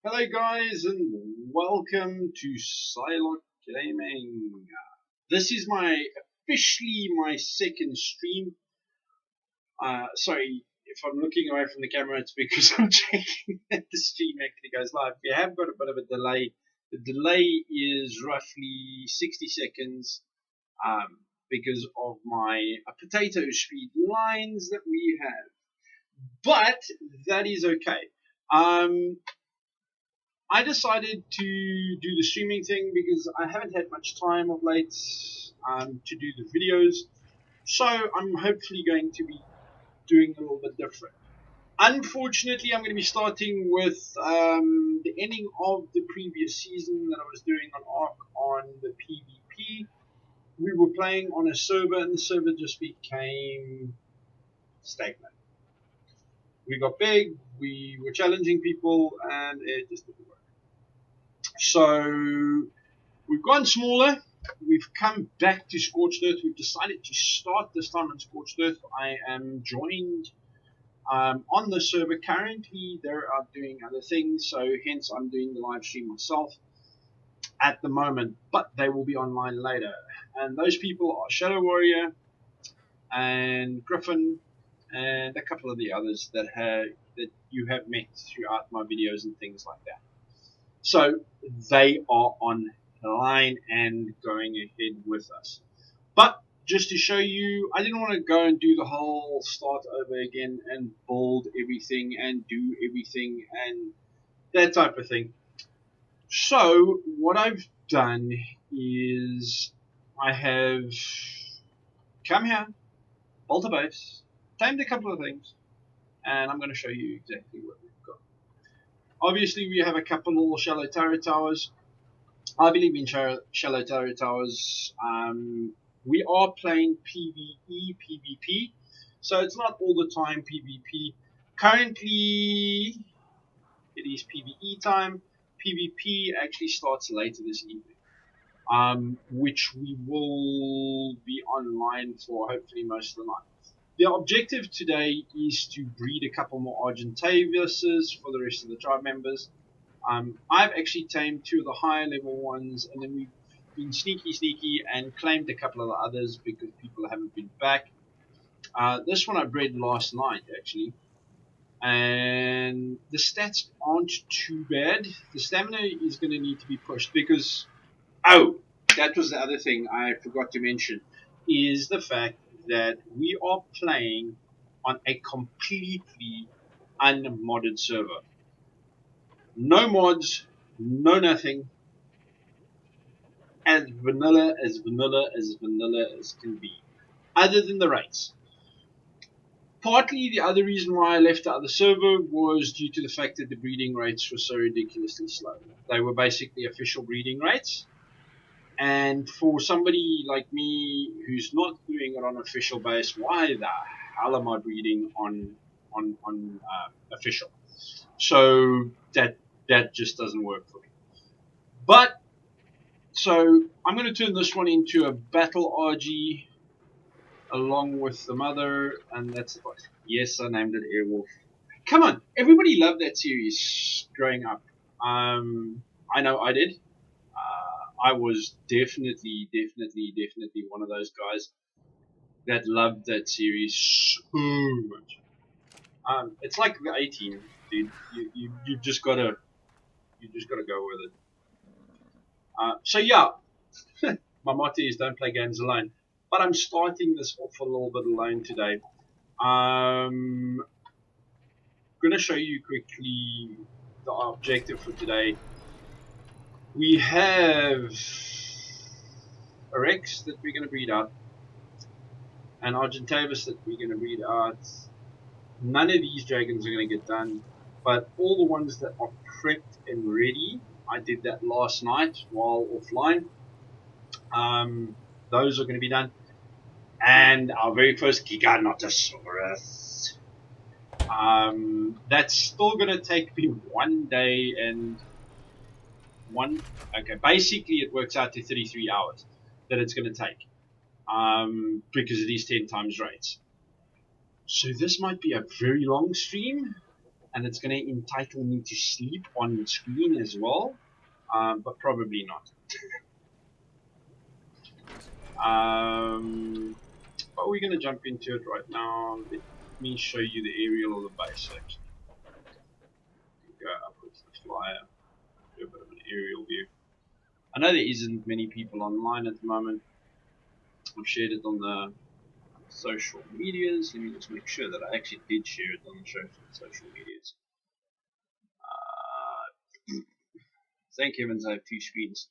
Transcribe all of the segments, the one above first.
Hello guys and welcome to Psyloc Gaming. This is officially my second stream. Sorry if I'm looking away from the camera, it's because I'm checking that the stream actually goes live. We have got a bit of a delay. The delay is roughly 60 seconds because of my potato speed lines that we have. But that is okay. Um, I decided to do the streaming thing because I haven't had much time of late to do the videos. So I'm hopefully going to be doing a little bit different. Unfortunately, I'm going to be starting with the ending of the previous season that I was doing on Ark on the PvP. We were playing on a server and the server just became stagnant. We got big, we were challenging people, and it just didn't work. So we've gone smaller. We've come back to Scorched Earth. We've decided to start this time on Scorched Earth. I am joined on the server currently. They're out doing other things, so hence I'm doing the live stream myself at the moment, but they will be online later. And those people are Shadow Warrior and Griffin and a couple of the others that you have met throughout my videos and things like that. So they are online and going ahead with us. But just to show you, I didn't want to go and do the whole start over again and build everything and do everything and that type of thing. So what I've done is I have come here, built a base, tamed a couple of things, and I'm going to show you exactly what we've got. Obviously, we have a couple little shallow turret towers. I believe in shallow turret towers. We are playing PvE, PvP, so it's not all the time PvP. Currently, it is PvE time. PvP actually starts later this evening, which we will be online for hopefully most of the night. The objective today is to breed a couple more Argentaviuses for the rest of the tribe members. I've actually tamed two of the higher level ones, and then we've been sneaky and claimed a couple of the others because people haven't been back. This one I bred last night actually, and the stats aren't too bad. The stamina is going to need to be pushed because, oh, that was the other thing I forgot to mention, is the fact that we are playing on a completely unmodded server. No mods, no nothing, as vanilla as vanilla as vanilla as can be, other than the rates. Partly the other reason why I left the other server was due to the fact that the breeding rates were so ridiculously slow. They were basically official breeding rates, and for somebody like me who's not doing it on official base, why the hell am I breeding on official? So that just doesn't work for me. But so I'm going to turn this one into a battle RG along with the mother, and that's it. Yes, I named it Airwolf. Come on, everybody loved that series growing up. I know I did. I was definitely one of those guys that loved that series so much. It's like the 18, dude. You just gotta go with it. So yeah, my motto is don't play games alone. But I'm starting this off a little bit alone today. I'm going to show you quickly the objective for today. We have a Rex that we're going to breed out, an Argentavis that we're going to breed out. None of these dragons are going to get done, but all the ones that are prepped and ready, I did that last night while offline. Those are going to be done. And our very first Giganotosaurus. That's still going to take me 1 day and basically it works out to 33 hours that it's going to take, because it is 10 times rates. So this might be a very long stream, and it's going to entitle me to sleep on the screen as well, but probably not. But we're going to jump into it right now. Let me show you the aerial of the base actually. Go up with the flyer, do a bit of an aerial view. I know there isn't many people online at the moment. I've shared it on the social medias. Let me just make sure that I actually did share it on the social medias. Thank heavens I have two screens.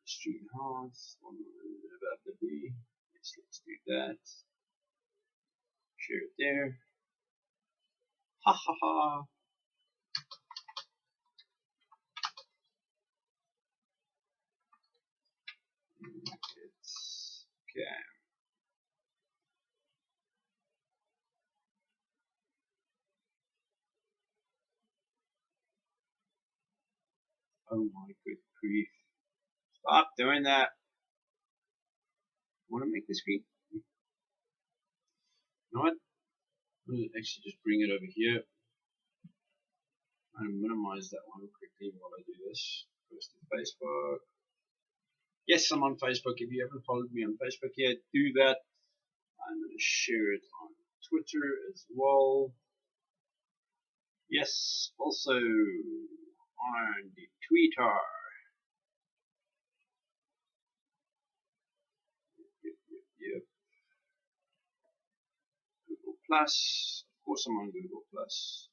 Stream house, one about the B. Yes, let's do that. Share it there. Ha ha ha. It's okay. Oh my good grief. Stop doing that. Want to make the screen? You know what? I'm going to actually just bring it over here. I'm going to minimize that one quickly while I do this. Post to Facebook. Yes, I'm on Facebook. If you haven't followed me on Facebook yet, do that. I'm going to share it on Twitter as well. Yes, also on the Twitter. Yep. Google Plus. Of course, I'm on Google Plus.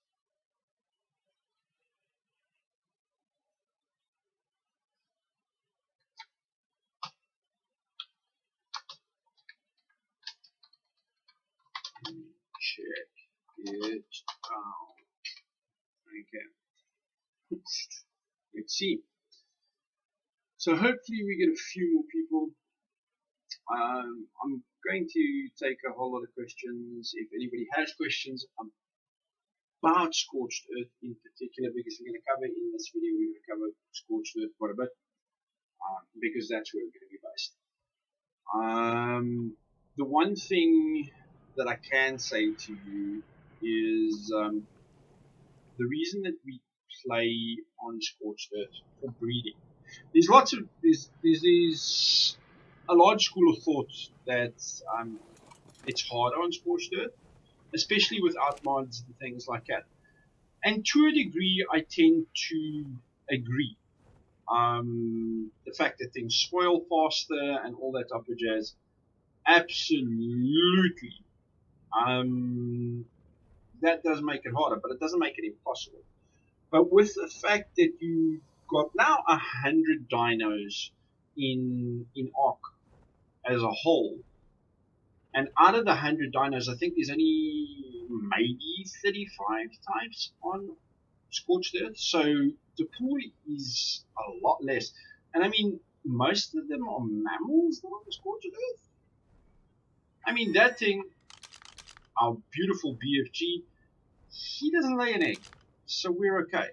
Check it out. Okay. Let's see. So hopefully we get a few more people. I'm going to take a whole lot of questions. If anybody has questions about Scorched Earth in particular, because we're going to cover in this video, we're going to cover Scorched Earth quite a bit, because that's where we're going to be based. The one thing that I can say to you is the reason that we play on Scorched Earth for breeding. There's a large school of thought that it's harder on Scorched Earth, especially without mods and things like that. And to a degree, I tend to agree. The fact that things spoil faster and all that type of jazz, absolutely. That does make it harder, but it doesn't make it impossible. But with the fact that you've got now 100 dinos in Ark as a whole, and out of the 100 dinos, I think there's only maybe 35 types on Scorched Earth, so the pool is a lot less. And I mean, most of them are mammals that are on Scorched Earth. I mean, that thing, our beautiful BFG, he doesn't lay an egg, so we're okay.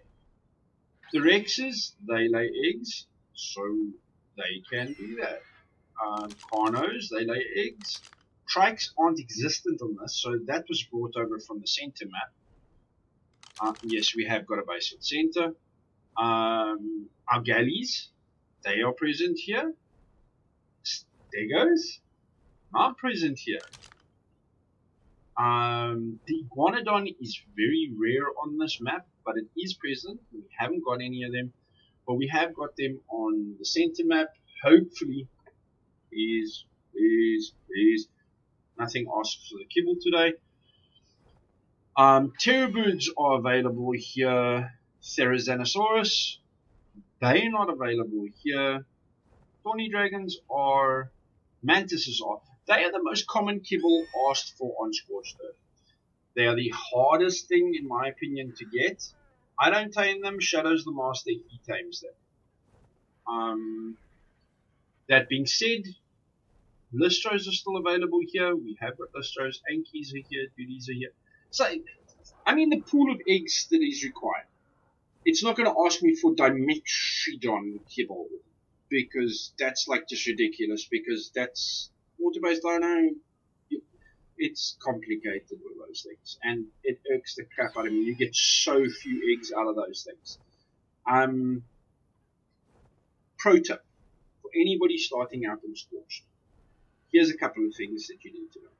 The Rexes, they lay eggs, so they can do that. Carnos, they lay eggs. Trikes aren't existent on this, so that was brought over from the center map. Yes, we have got a base at center. Our galleys, they are present here. Stegos, not present here. The Iguanodon is very rare on this map, but it is present. We haven't got any of them, but we have got them on the center map. Hopefully, please. Nothing asks for the kibble today. Terrabirds are available here. Therizanosaurus, they're not available here. Thorny dragons are. Mantises are. They are the most common kibble asked for on Scorched Earth. They are the hardest thing, in my opinion, to get. I don't tame them. Shadow's the master. He tames them. That being said, Listros are still available here. We have got Listros. Ankies are here. Duties are here. So, I mean, the pool of eggs that is required. It's not going to ask me for Dimetrodon kibble, because that's like just ridiculous, because that's water-based dino. it's complicated with those things, and it irks the crap out of me. You get so few eggs out of those things. Pro tip for anybody starting out in Scorched. Here's a couple of things that you need to know.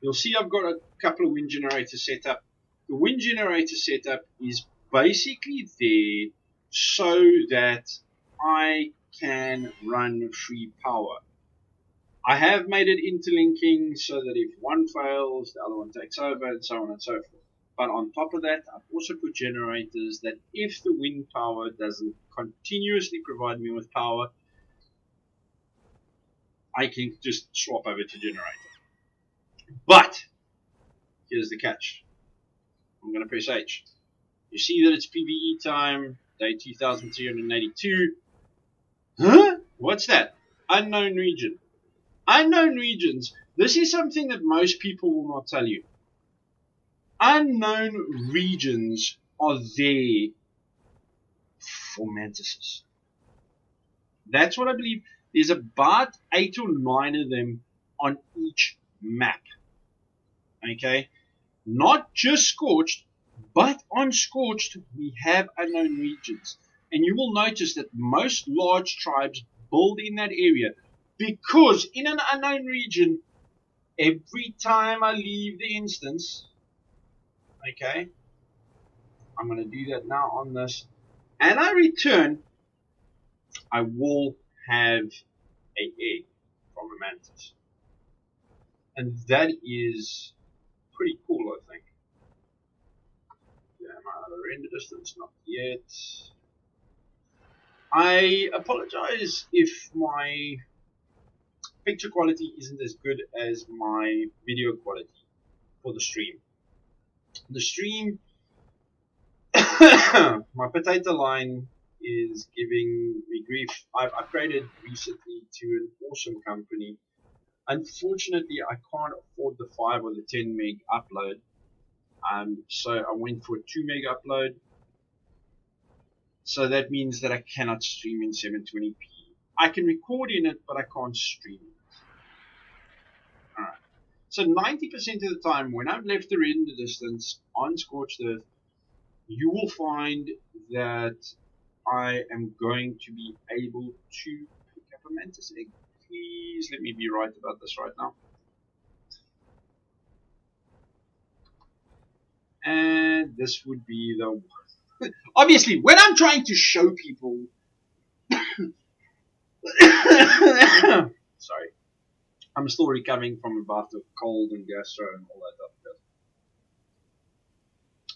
You'll see I've got a couple of wind generators set up. The wind generator setup is basically there so that I can run free power. I have made it interlinking so that if one fails, the other one takes over, and so on and so forth. But on top of that, I've also put generators that if the wind power doesn't continuously provide me with power, I can just swap over to generator. But here's the catch. I'm going to press H. You see that it's PvE time, day 2382. Huh? What's that? Unknown region. Unknown regions. This is something that most people will not tell you. Unknown regions are there for mantises. That's what I believe. There's about 8 or 9 of them on each map. Okay? Not just Scorched, but on Scorched we have unknown regions. And you will notice that most large tribes build in that area, because in an unknown region, every time I leave the instance, okay, I'm going to do that now on this, and I return, I will have an egg from a mantis. And that is pretty cool, I think. Yeah, my render distance, not yet. I apologize if my picture quality isn't as good as my video quality for the stream. The stream, my potato line is giving me grief. I've upgraded recently to an awesome company. Unfortunately, I can't afford the 5 or the 10 meg upload. So I went for a 2 meg upload. So that means that I cannot stream in 720p. I can record in it, but I can't stream it. Alright. So 90% of the time, when I've left the render distance on Scorched Earth, you will find that I am going to be able to pick up a mantis egg. Please let me be right about this right now. And this would be the... Obviously, when I'm trying to show people... Sorry. I'm still recovering from a bout of cold and gastro and all that other stuff.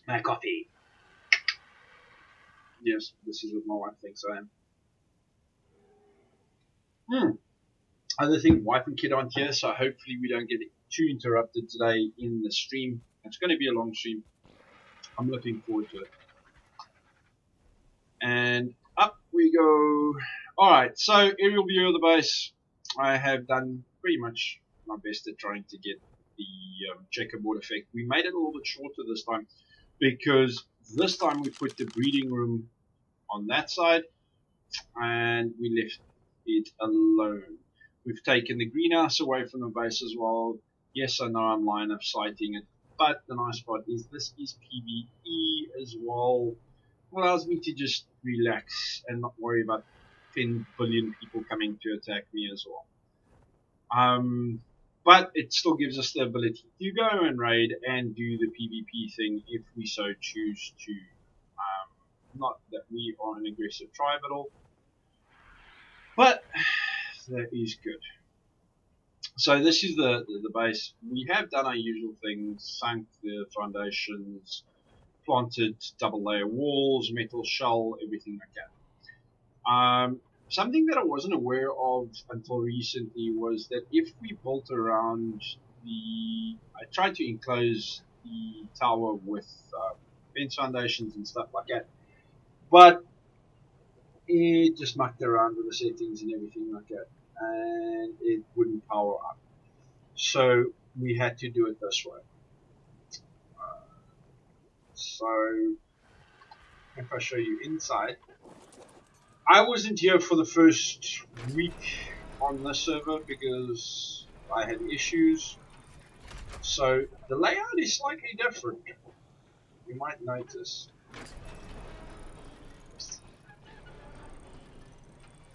My coffee. Yes, this is what my wife thinks I am. Other thing, wife and kid aren't here, so hopefully we don't get too interrupted today in the stream. It's going to be a long stream. I'm looking forward to it. And up we go. Alright, so aerial view of the base. I have done pretty much my best at trying to get the checkerboard effect. We made it a little bit shorter this time, because this time we put the breeding room on that side and we left it alone. We've taken the greenhouse away from the base as well. Yes, I know I'm line of sighting it, but the nice part is this is PvE as well. It allows me to just relax and not worry about 10 billion people coming to attack me as well. But it still gives us the ability to go and raid and do the PvP thing if we so choose to. Not that we are an aggressive tribe at all, but that is good. So this is the base. We have done our usual things, sunk the foundations, planted double layer walls, metal shell, everything like that. Something that I wasn't aware of until recently was that if we built around I tried to enclose the tower with fence foundations and stuff like that, but it just mucked around with the settings and everything like that, and it wouldn't power up. So we had to do it this way. So if I show you inside, I wasn't here for the first week on the server because I had issues. So the layout is slightly different. You might notice.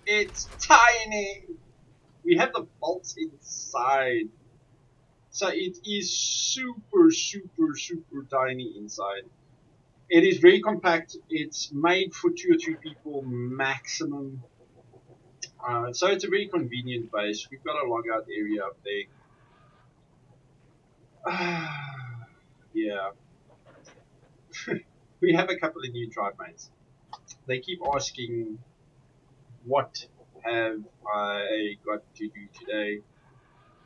It's tiny! We have the bolts inside. So it is super, super, super tiny inside. It is very compact. It's made for 2 or 3 people maximum. So it's a very convenient base. We've got a logout area up there. Yeah. We have a couple of new tribe mates. They keep asking, what have I got to do today?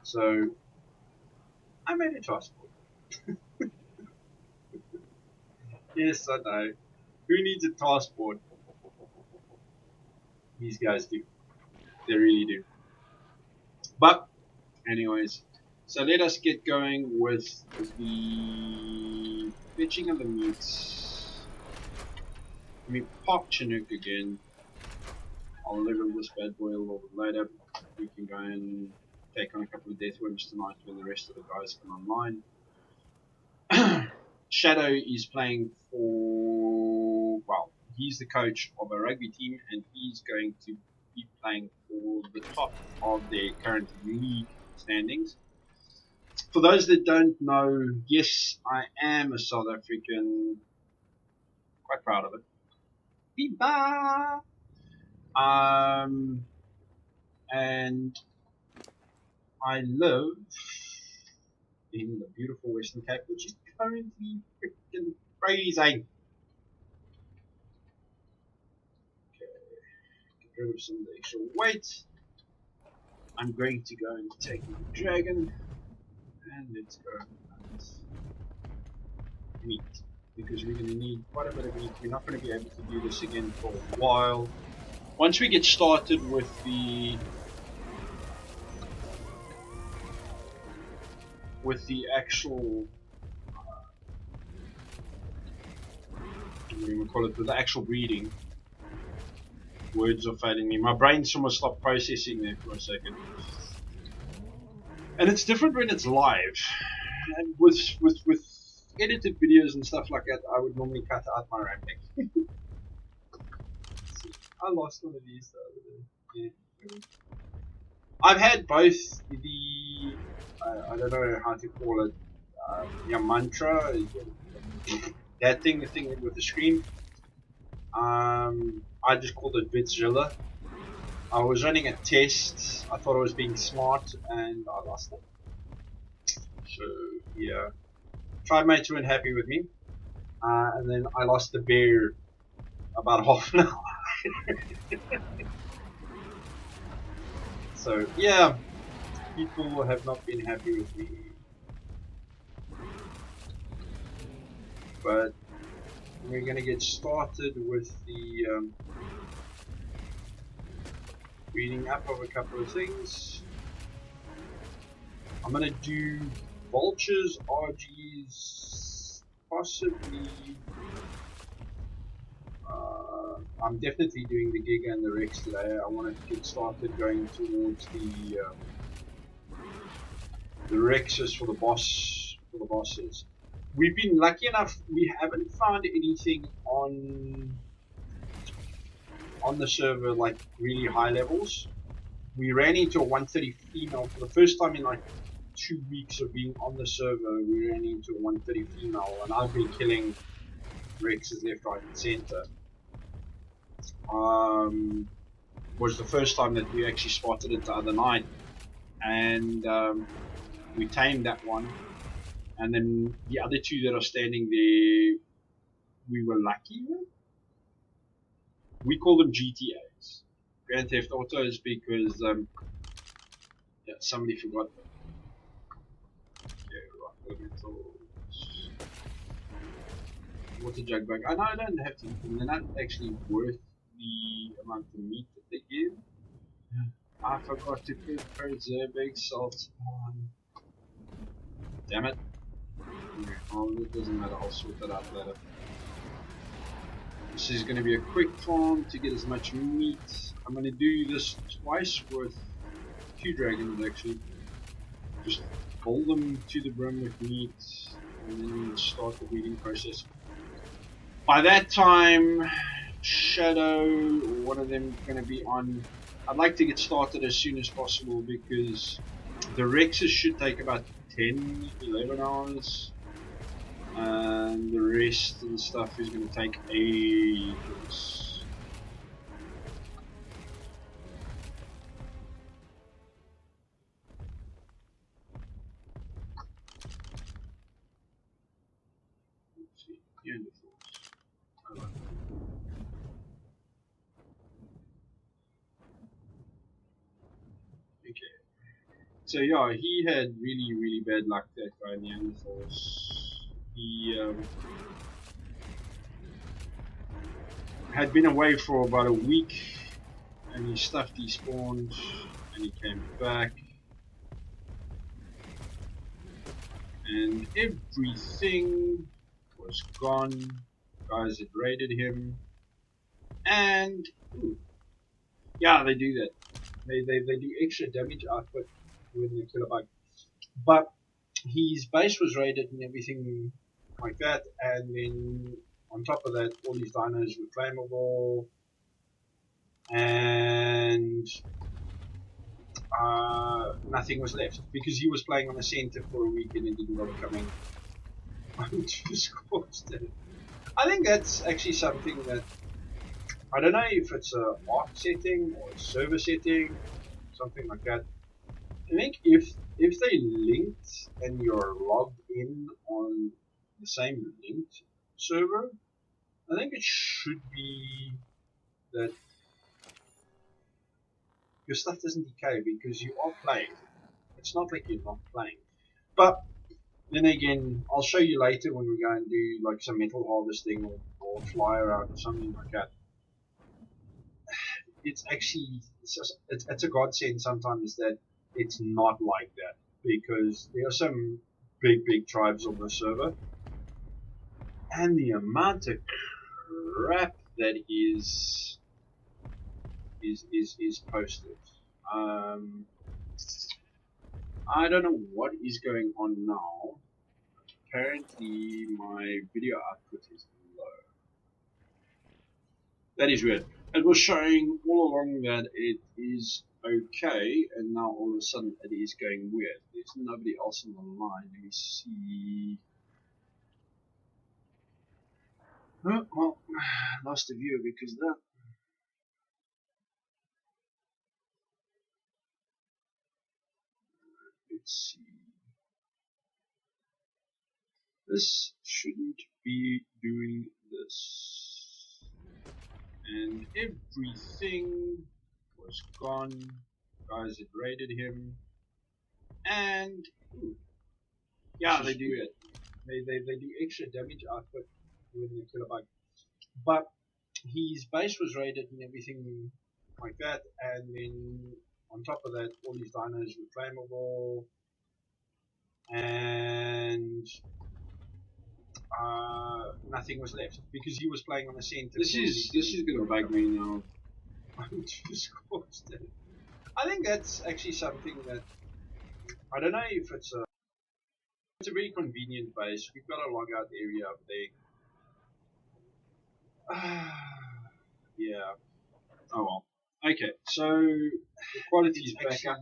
So I made a passport. Yes, I know. Who needs a passport? These guys do. They really do. But, anyways, so let us get going with the fetching of the meats. Let me pop Chinook again. I'll level this bad boy a little bit later. We can go and take on a couple of death worms tonight when the rest of the guys come online. Shadow is playing for, well, he's the coach of a rugby team and he's going to be playing for the top of their current league standings. For those that don't know, yes, I am a South African, quite proud of it. Viva! And I live in the beautiful Western Cape, which is currently freaking freezing. Rid of some of the extra weight. I'm going to go and take my dragon and let's go and meat, because we're going to need quite a bit of meat. We're not going to be able to do this again for a while. Once we get started with the actual what do we call it, with the actual breeding. Words are failing me. My brain's almost stopped processing there for a second. And it's different when it's live. And with edited videos and stuff like that, I would normally cut out my rambling. I lost one of these the other day. Yeah. I've had both the I don't know how to call it, your mantra, that thing, the thing with the screen. I just called it Vidzilla. I was running a test. I thought I was being smart, and I lost it. So yeah, tribe mates weren't happy with me, and then I lost the bear about half an hour. So yeah, people have not been happy with me, but we're gonna get started with the reading up of a couple of things. I'm gonna do vultures, RGs, possibly. I'm definitely doing the Giga and the Rex today. I want to get started going towards the Rexes for the bosses. We've been lucky enough, we haven't found anything on the server like really high levels. We ran into a 130 female for the first time in like 2 weeks of being on the server. We ran into a 130 female, and I've been killing Rexes left, right, and center. Was the first time that we actually spotted it the other night, and we tamed that one. And then the other two that are standing there, we were lucky with. We call them GTAs, Grand Theft Autos, because yeah, somebody forgot them. Water jug bug. I know I don't have to eat them. They're not actually worth the amount of meat that they give. I forgot to put preserving salt on. Damn it. Oh, it doesn't matter. I'll sort that out later. This is going to be a quick farm to get as much meat. I'm going to do this twice with 2 dragons actually. Just fill them to the brim with meat, and then start the breeding process. By that time, Shadow or one of them going to be on. I'd like to get started as soon as possible because the Rexes should take about 10, 11 hours. And the rest of the stuff is going to take ages. Let's see. Neanderthals. I like that. Okay. So yeah, he had really, really bad luck, that guy Neanderthals. He had been away for about a week, and his stuff despawned, and he came back, and everything was gone. Guys had raided him, and ooh, yeah, they do that. They do extra damage output when they kill a bug. But his base was raided and everything like that, and then on top of that, all his dinos were claimable, and nothing was left because he was playing on a center for a week and it didn't bother coming onto Scorched. I think that's actually something that I don't know if it's a art setting or a server setting, something like that. I think if they linked and you're logged in on the same linked server, I think it should be that your stuff doesn't decay because you are playing. It's not like you're not playing. But then again, I'll show you later when we go and do like some metal harvesting or fly around or something like that. It's actually it's a godsend sometimes that it's not like that because there are some big tribes on the server, and the amount of crap that is posted. Um, I don't know what is going on now. Apparently, my video output is low. That is weird. It was showing all along that it is okay, and now all of a sudden it is going weird. There's nobody else on the line. Let me see. Oh, well, lost a viewer because of that. Let's see. This shouldn't be doing this. And everything was gone. Guys had raided him, and ooh, yeah, they do it. They do extra damage output when they kill a bug. But his base was raided and everything like that, and then on top of that, all his dinos were claimable, and nothing was left because he was playing on the center. This is gonna bug me now. I think that's actually something that I don't know if it's a very convenient base. We've got a logout area up there. Yeah. Oh well. Okay, so the quality is back up.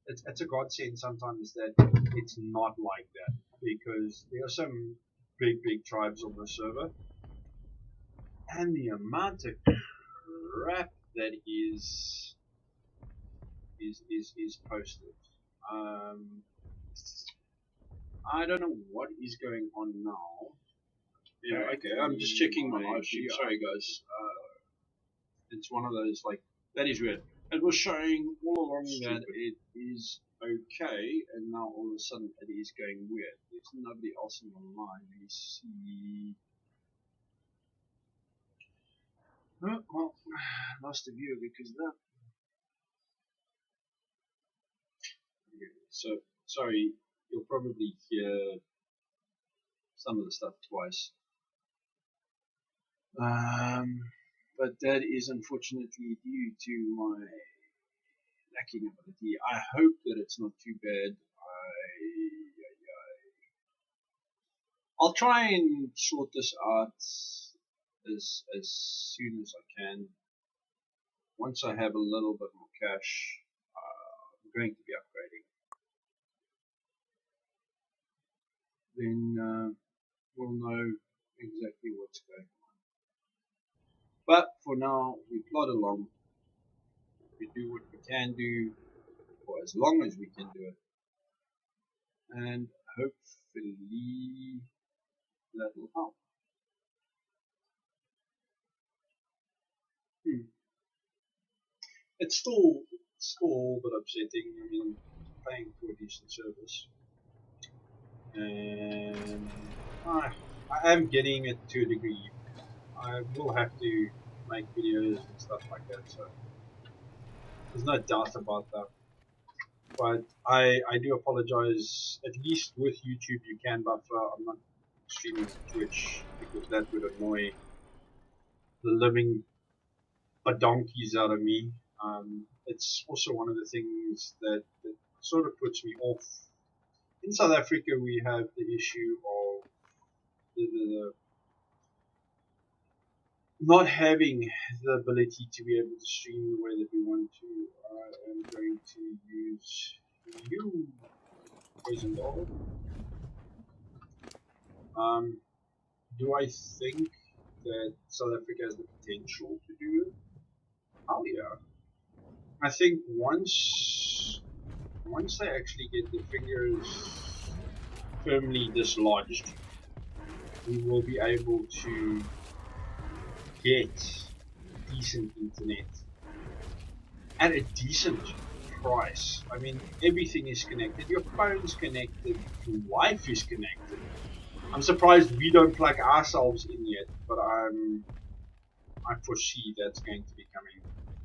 It's a godsend sometimes that it's not like that because there are some big tribes on the server, and the amount of crap that is posted. Um, I don't know what is going on now. Yeah, okay, I'm just checking my issue. Sorry, guys. It's one of those like that is weird. It was showing all along that it is okay, and now all of a sudden it is going weird. There's nobody else on the line. Let me see. Oh, well, lost a viewer because of that. Okay, so sorry, you'll probably hear some of the stuff twice. Um, but that is unfortunately due to my lacking ability. I hope that it's not too bad. I'll try and sort this out as soon as I can. Once I have a little bit more cash, I'm going to be upgrading. Then we'll know exactly what's going on. But for now, we plod along. We do what we can do for as long as we can do it. And hopefully that will help. It's still all but upsetting. I mean, paying for a decent service. And I am getting it to a degree. I will have to make videos and stuff like that, so there's no doubt about that. But I do apologize. At least with YouTube you can buffer. I'm not streaming on Twitch because that would annoy the living badonkeys out of me. It's also one of the things that sort of puts me off. In South Africa we have the issue of the not having the ability to be able to stream the way that we want to. I am going to use you, poison dog. Do I think that South Africa has the potential to do it? Oh yeah. I think once they actually get their fingers firmly dislodged, we will be able to get decent internet at a decent price. I mean, everything is connected. Your phone's connected. Your wife is connected. I'm surprised we don't plug ourselves in yet, but I foresee that's going to be coming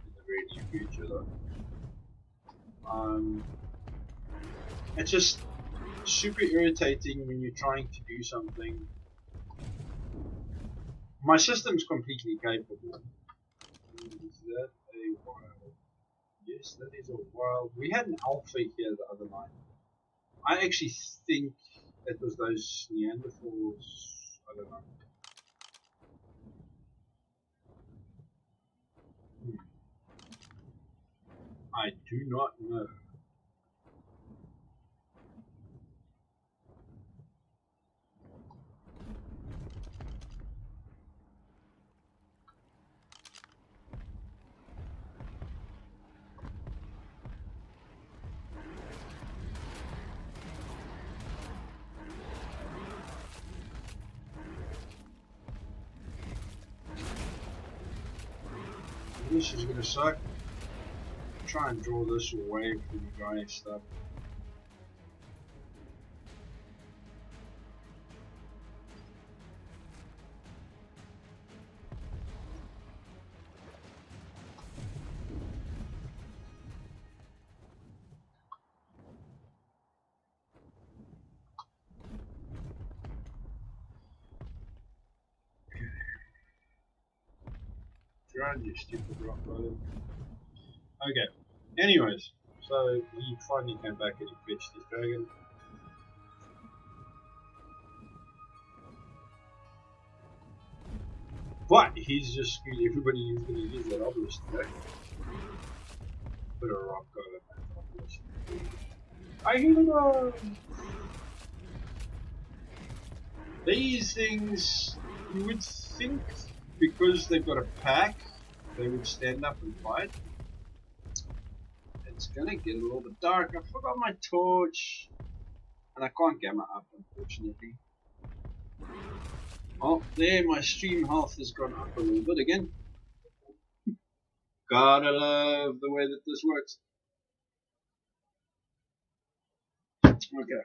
in the very near future, though. It's just super irritating when you're trying to do something. My system's completely capable. Is that a wild? Yes, that is a wild. We had an alpha here the other night. I actually think it was those Neanderthals. I don't know. I do not know. This is gonna suck. Try and draw this away from the guy stuff. Dragon, you stupid rock brother. Okay. Anyways, so he finally came back and he fetched his dragon. But he's just screwed everybody who's going to use that obelisk today. Put a rock on that obelisk. I hate it. These things, you would think because they've got a pack, they would stand up and fight. It's gonna get a little bit dark. I forgot my torch. And I can't gamma up, unfortunately. Oh, there, my stream health has gone up a little bit again. Gotta love the way that this works. Okay.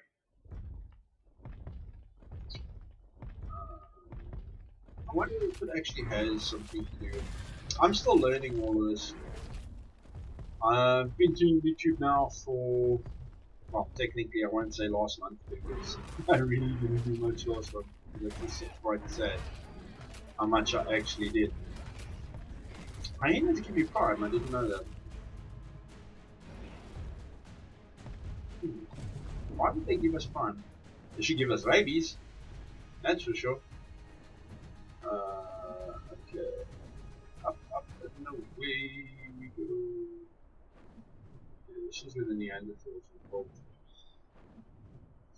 I wonder if it actually has something to do. I'm still learning all of this. I've been doing YouTube now for, well, technically I won't say last month because I really didn't do much last month. It's quite sad how much I actually did. I needed to give you Prime, I didn't know that. Why would they give us Prime? They should give us rabies. That's for sure. Okay. Up, and away we go. Yeah, this is where the Neanderthals involved.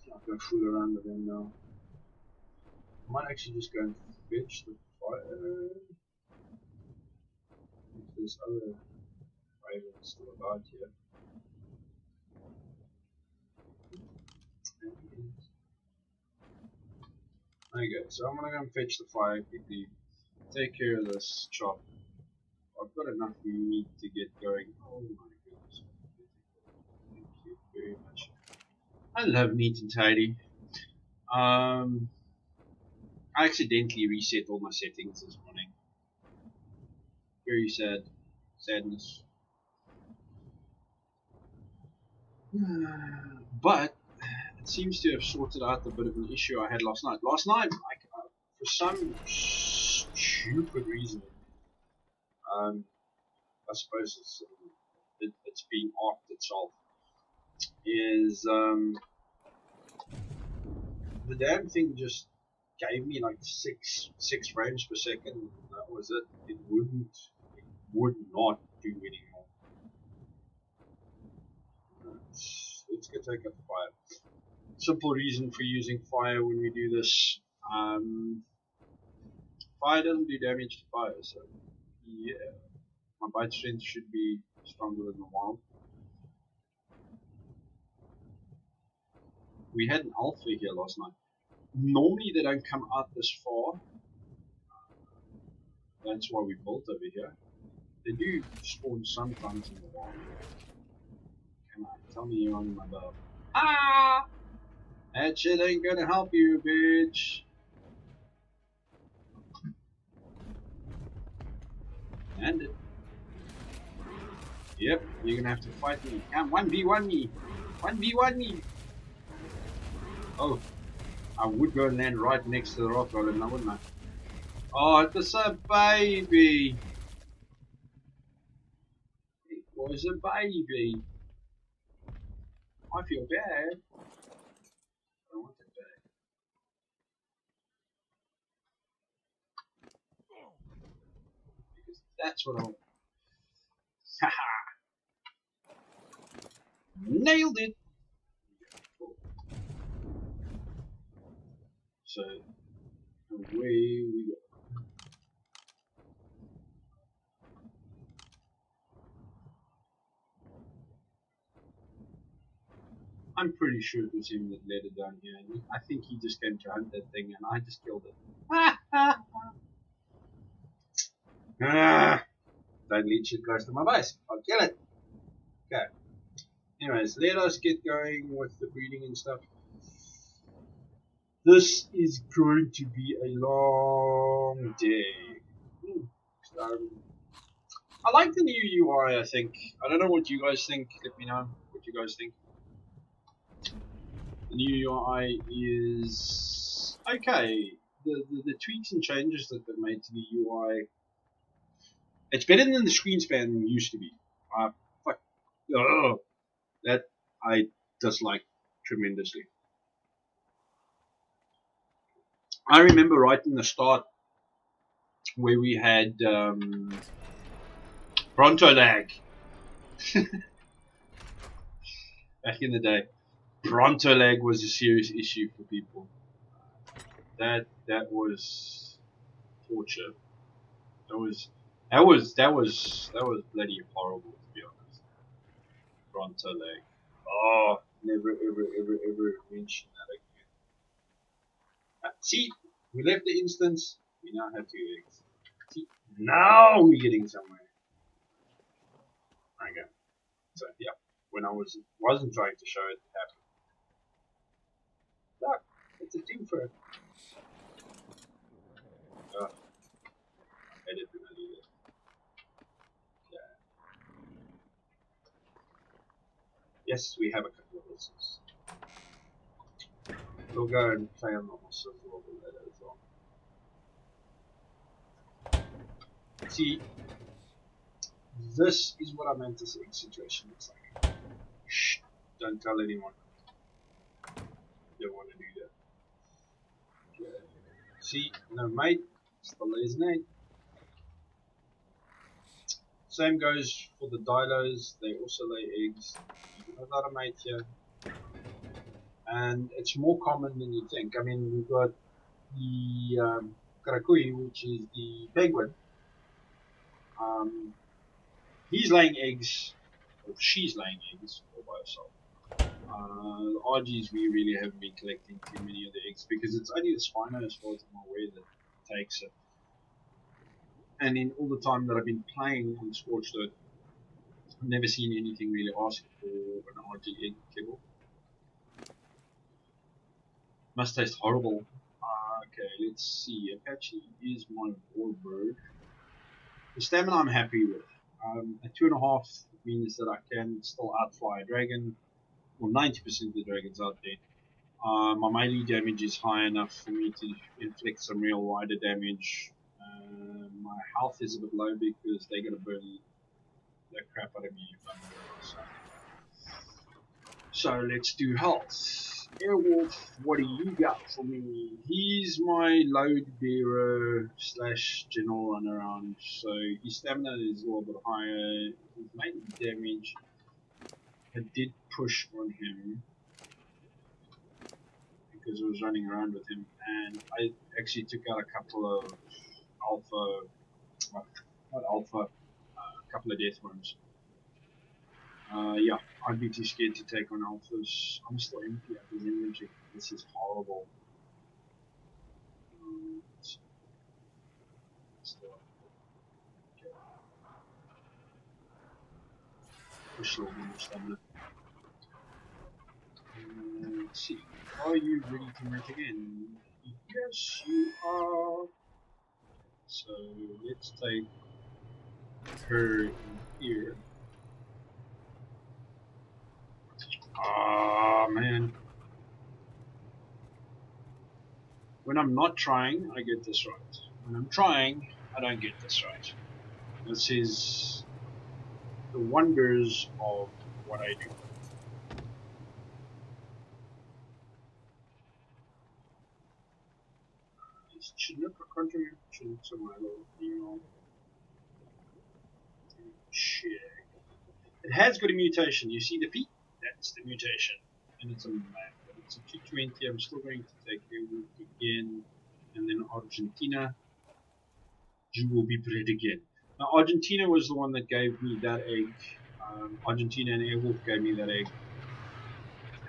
Not going to fool around with them now. I might actually just go and fetch the fire. If there's other ravens still about here. Okay, so I'm gonna go and fetch the fire quickly. Take care of this chop. I've got enough meat to get going. Oh my goodness. Thank you very much. I love neat and tidy. I accidentally reset all my settings this morning. Very sad. Sadness. But it seems to have sorted out a bit of an issue I had last night. Last night, for some stupid reason, I suppose it's being arced itself, is the damn thing just gave me like six frames per second. That was it. It would not do anymore. Let's go take out the fire. Simple reason for using fire when we do this. Fire doesn't do damage to fire, so yeah, my bite strength should be stronger than the wild. We had an alpha here last night. Normally they don't come out this far. That's why we built over here. They do spawn sometimes in the wild. Come on, tell me you're on my belt. Ah! That shit ain't gonna help you, bitch. And it. Yep, you're gonna have to fight me. Come, 1v1 me. 1v1 me. Oh, I would go and land right next to the rock golem now, wouldn't I? Oh, it was a baby. It was a baby. I feel bad. I don't want it back. Because that's what I want. Haha. Nailed it. Cool. So, away we go. I'm pretty sure it was him that led it down here. And I think he just came to hunt that thing and I just killed it. Don't lead shit close to my base. I'll kill it. Okay. Anyways, let us get going with the breeding and stuff. This is going to be a long day. I like the new UI, I think. I don't know what you guys think. Let me know what you guys think. The new UI is okay. The tweaks and changes that they've made to the UI, it's better than the screen span used to be. Fuck. Oh, that I dislike tremendously. I remember right in the start where we had Pronto lag. Back in the day, Pronto lag was a serious issue for people. That was torture. That was bloody horrible, to be honest. Pronto lag. Oh, never ever mention that again. See, we left the instance. We now have 2 eggs. See, now we're getting somewhere. Okay. So yeah, when I wasn't trying to show it happened. Look, it's a twofer. Oh, I didn't really do that. Yeah. Yes, we have a couple of horses. We'll go and play on the horses a little bit later as well. See, this is what I meant to say situation looks like. Shh, don't tell anyone. Don't want to do that. Okay. See, no mate, still lays an egg. Same goes for the dilos, they also lay eggs. Even without a mate here. And it's more common than you think. I mean, we've got the karakui, which is the penguin. He's laying eggs, or she's laying eggs, all by herself. The RGs, we really haven't been collecting too many of the eggs because it's only the Spino, as far as I'm aware, that takes it. And in all the time that I've been playing on Scorched Earth, I've never seen anything really ask for an RG egg kibble. Must taste horrible. Okay, let's see. Apache is my warbird. The stamina I'm happy with. At 2.5 means that I can still outfly a dragon. Well, 90% of the dragons out there. My melee damage is high enough for me to inflict some real wider damage. My health is a bit low because they're gonna burn the crap out of me if I'm outside. So let's do health. Airwolf, what do you got for me? He's my load bearer / general runaround, so his stamina is a little bit higher. His melee damage, I did push on him because I was running around with him, and I actually took out a couple of alpha, not alpha, a couple of death worms. Yeah, I'd be too scared to take on alphas. I'm still empty at his inventory. This is horrible. Okay. Push a little more stamina. Let's see. Are you ready to merge again? Yes, you are. So let's take her in here. Ah, man. When I'm not trying, I get this right. When I'm trying, I don't get this right. This is the wonders of what I do. Is Chinook a contributor? Chinook's a Milo email. Check. It has got a mutation. You see the feet? That's the mutation. And it's a map. It's a 220. I'm still going to take Airwolf again. And then Argentina. You will be bred again. Now, Argentina was the one that gave me that egg. Argentina and Airwolf gave me that egg.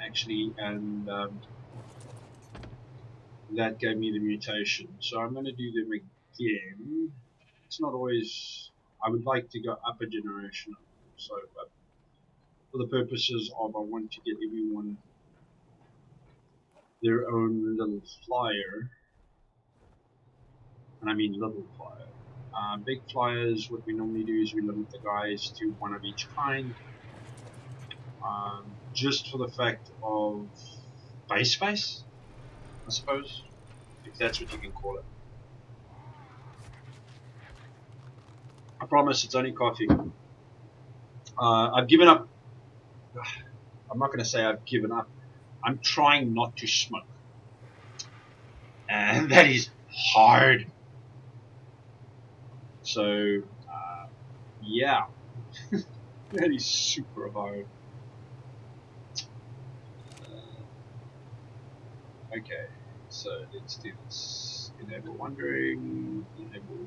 Actually, and that gave me the mutation. So I'm going to do them again. It's not always. I would like to go up a generation. So, but for the purposes of I want to get everyone their own little flyer, and I mean little flyer. Big flyers, what we normally do is we limit the guys to one of each kind, just for the fact of base space, I suppose, if that's what you can call it. I promise it's only coffee. I've given up. I'm not going to say I've given up. I'm trying not to smoke. And that is hard. So, yeah. That is super hard. Okay, so let's do this. Enable wandering, enable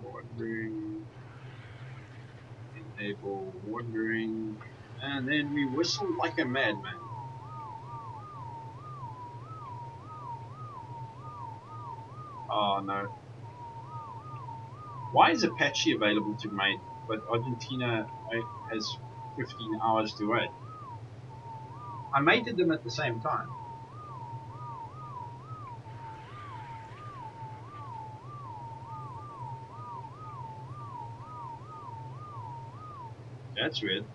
wandering, and then we whistle like a madman. Oh no. Why is Apache available to mate, but Argentina has 15 hours to wait? I mated them at the same time. That's weird.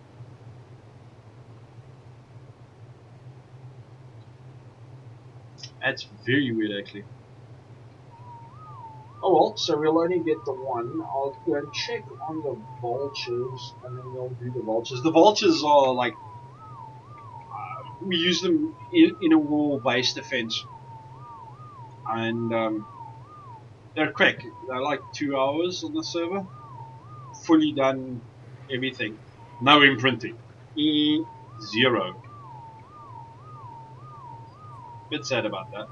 That's very weird actually. Oh well, so we'll only get the one. I'll go and check on the vultures, and then we'll do the vultures. The vultures are like, we use them in a wall-based defense. And They're quick. They're like 2 hours on the server. Fully done everything. No imprinting. Zero. Bit sad about that.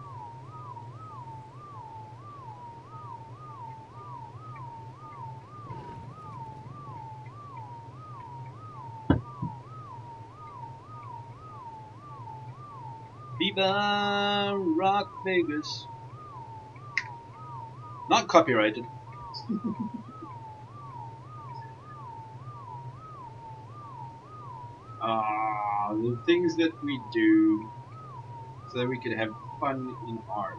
Viva Rock Vegas. Not copyrighted. The things that we do so that we could have fun in art.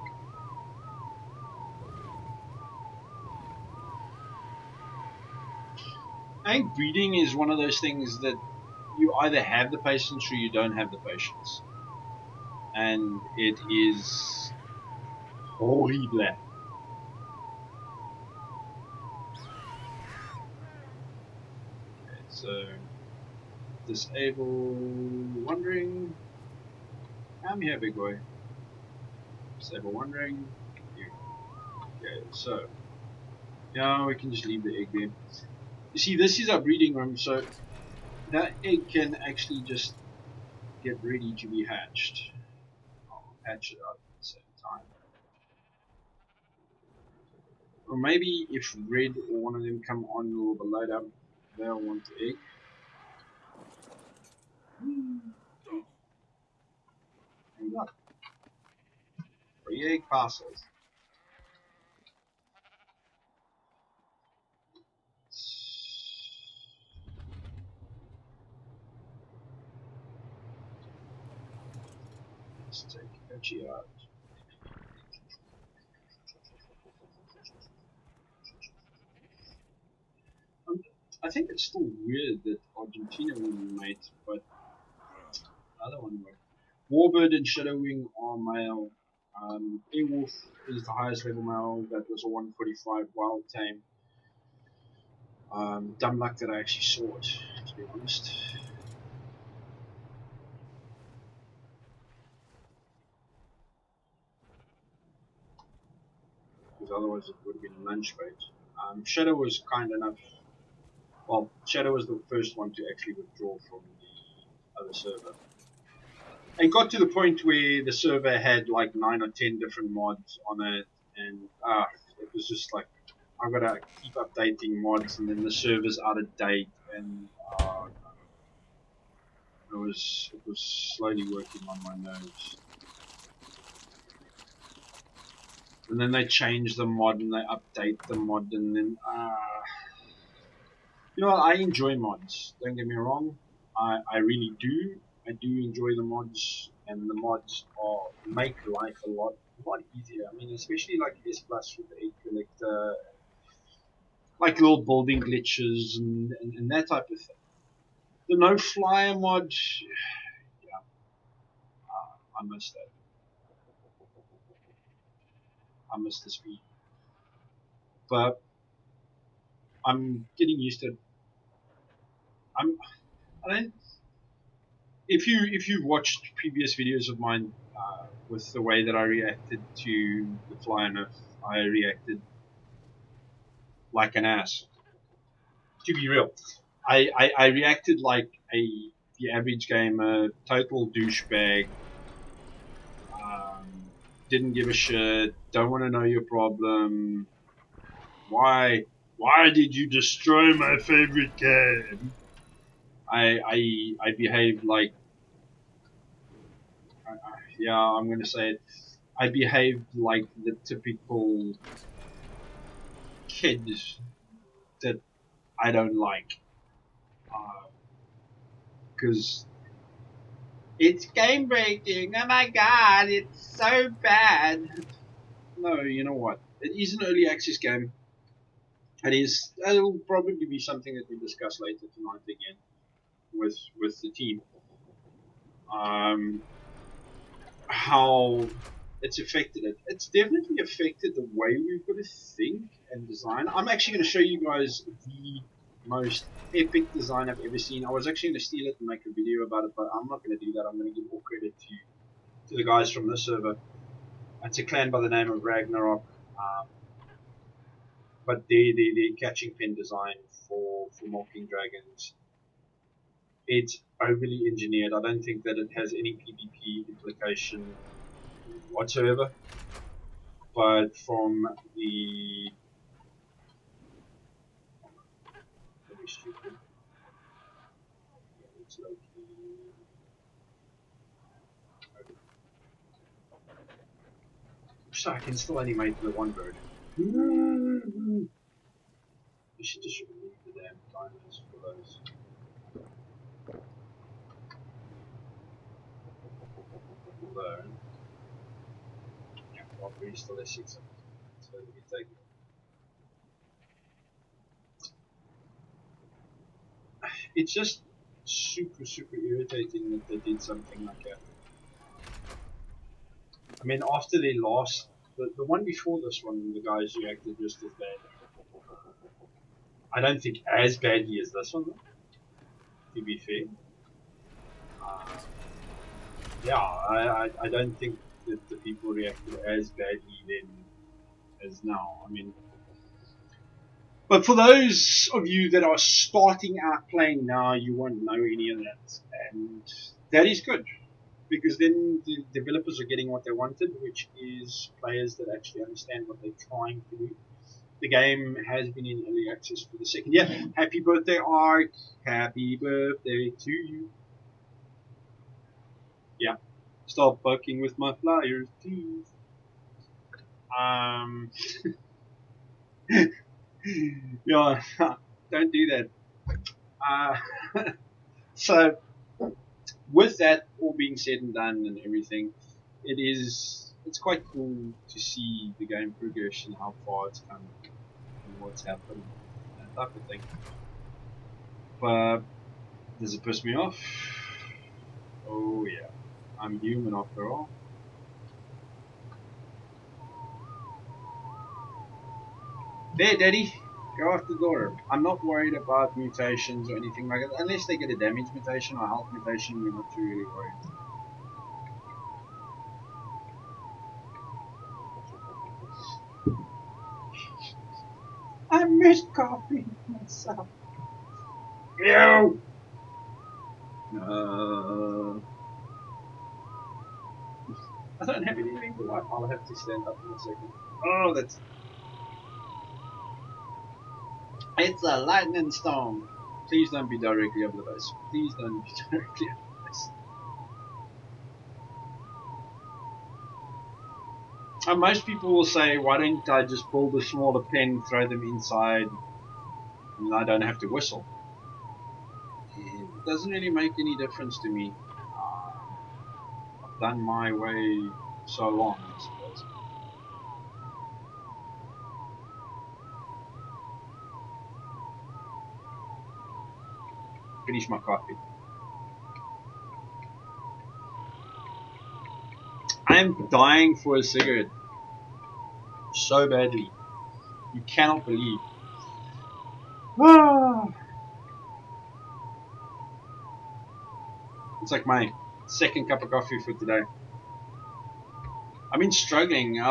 I think breeding is one of those things that you either have the patience or you don't have the patience. And it is horrible. Okay, so disable wandering. I'm here, big boy. Disable wandering. Okay, so yeah, we can just leave the egg there. You see, this is our breeding room, so that egg can actually just get ready to be hatched. I'll hatch it out at the same time. Or maybe if red or one of them come on a little bit later, they'll want the egg. And look, 3 egg parcels. Let's take Kochi out. I think it's still weird that Argentina wouldn't mate, but the other one would. Warbird and Shadowwing are male. Airwolf is the highest level male. That was a 145 wild tame. Dumb luck that I actually saw it, to be honest. Because otherwise it would have been lunch bait. Shadow was kind enough. Well, Shadow was the first one to actually withdraw from the other server. It got to the point where the server had like 9 or 10 different mods on it, and it was just like I've got to keep updating mods, and then the server's out of date, and it was slowly working on my nerves. And then they change the mod and they update the mod, and then you know what, I enjoy mods, don't get me wrong. I really do. I do enjoy the mods, and the mods make life a lot easier. I mean, especially like S Plus with the egg collector, like little building glitches and that type of thing. The no flyer mod, yeah, I miss that. I miss the speed, but I'm getting used to it. I don't. If you've watched previous videos of mine with the way that I reacted to the fly enough, I reacted like an ass. To be real, I reacted like the average gamer, total douchebag. Didn't give a shit. Don't want to know your problem. Why did you destroy my favorite game? I behaved like yeah, I'm gonna say it. I behaved like the typical kid that I don't like, because it's game breaking. Oh my god, it's so bad. No, you know what? It is an early access game. It is. It'll probably be something that we discuss later tonight again with the team. How it's affected it. It's definitely affected the way we've got to think and design. I'm actually going to show you guys the most epic design I've ever seen. I was actually going to steal it and make a video about it, but I'm not going to do that. I'm going to give all credit to the guys from this server. It's a clan by the name of Ragnarok. but the catching pen design for milking dragons, it's overly engineered. I don't think that it has any PvP implication whatsoever. But from the very stupid, it's like so I can still animate the one bird. You should just remove the damn timers for those. Although, yeah, probably still has 6 seconds. So let me take it. It's just super irritating that they did something like that. I mean, after they lost, the one before this one, the guys reacted just as bad. I don't think as badly as this one, though, to be fair. Uh, yeah, I don't think that the people reacted as badly then as now. I mean, but for those of you that are starting out playing now, you won't know any of that, and that is good because then the developers are getting what they wanted, which is players that actually understand what they're trying to do. The game has been in early access for the second year. Happy birthday, Ark! Happy birthday to you! Yeah, stop bucking with my flyers, please. Um, yeah, don't do that. So, with that all being said and done and everything, it's quite cool to see the game progress and how far it's come and what's happened and that type of thing. But does it piss me off? Oh yeah, I'm human after all. There, Daddy, go out the door. I'm not worried about mutations or anything like that. Unless they get a damage mutation or health mutation, we're not too really worried. I miss coffee myself. Ew! I don't have anything to wipe. I'll have to stand up in a second. Oh, that's. It's a lightning storm. Please don't be directly over the base. Please don't be directly over the base. And most people will say, why don't I just build a smaller pen, throw them inside, and I don't have to whistle? It doesn't really make any difference to me. I've done my way so long, I suppose. Finish my coffee. I'm dying for a cigarette. So badly. You cannot believe. It's like my second cup of coffee for today. I've been struggling.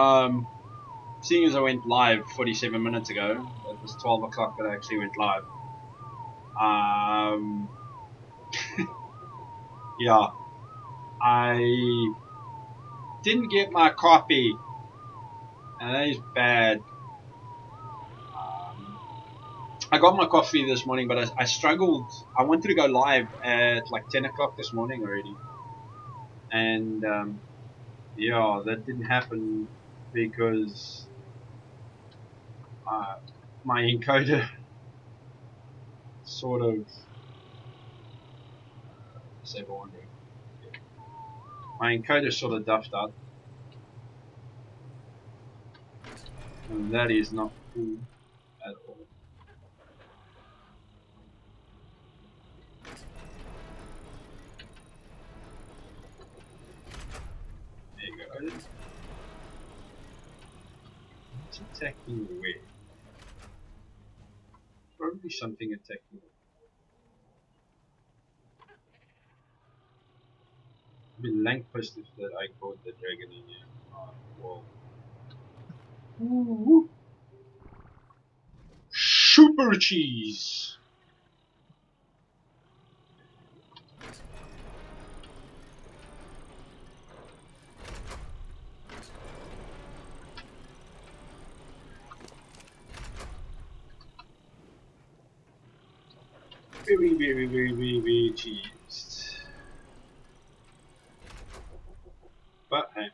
Seeing as I went live 47 minutes ago, it was 12 o'clock that I actually went live. Um, yeah, I didn't get my coffee, and that is bad. I got my coffee this morning, but I struggled. I wanted to go live at like 10 o'clock this morning already, and yeah, that didn't happen because uh, my encoder sort of disable one. My encoder sort of duffed out, and that is not cool at all. There you go. It's attacking where? Probably something attacking. I've been lang pissed if that I caught the dragon in here. Well. super cheese. Very, very, very, very, very cheese. But hey,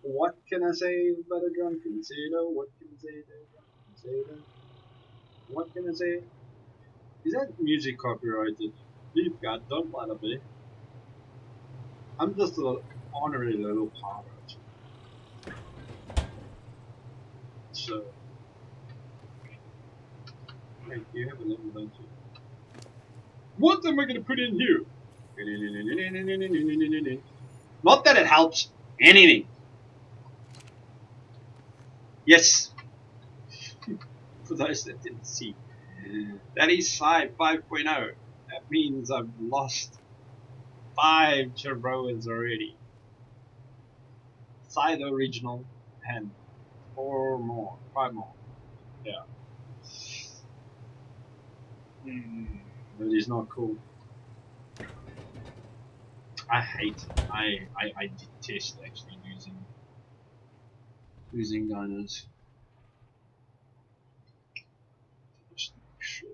what can I say about a drunken sailor? What can I say about a drunken sailor? What can I say? Is that music copyrighted? Deep God, don't let it be. I'm just a honorary little pirate. So, hey, you have a level, don't you? What am I gonna put in here? Not that it helps anything. Yes, for those that didn't see. That is Psy 5.0. That means I've lost 5 Cherboas already. Psy the original and 4 more. 5 more. Yeah. That is not cool. I hate. I detest actually losing dinos. Just make sure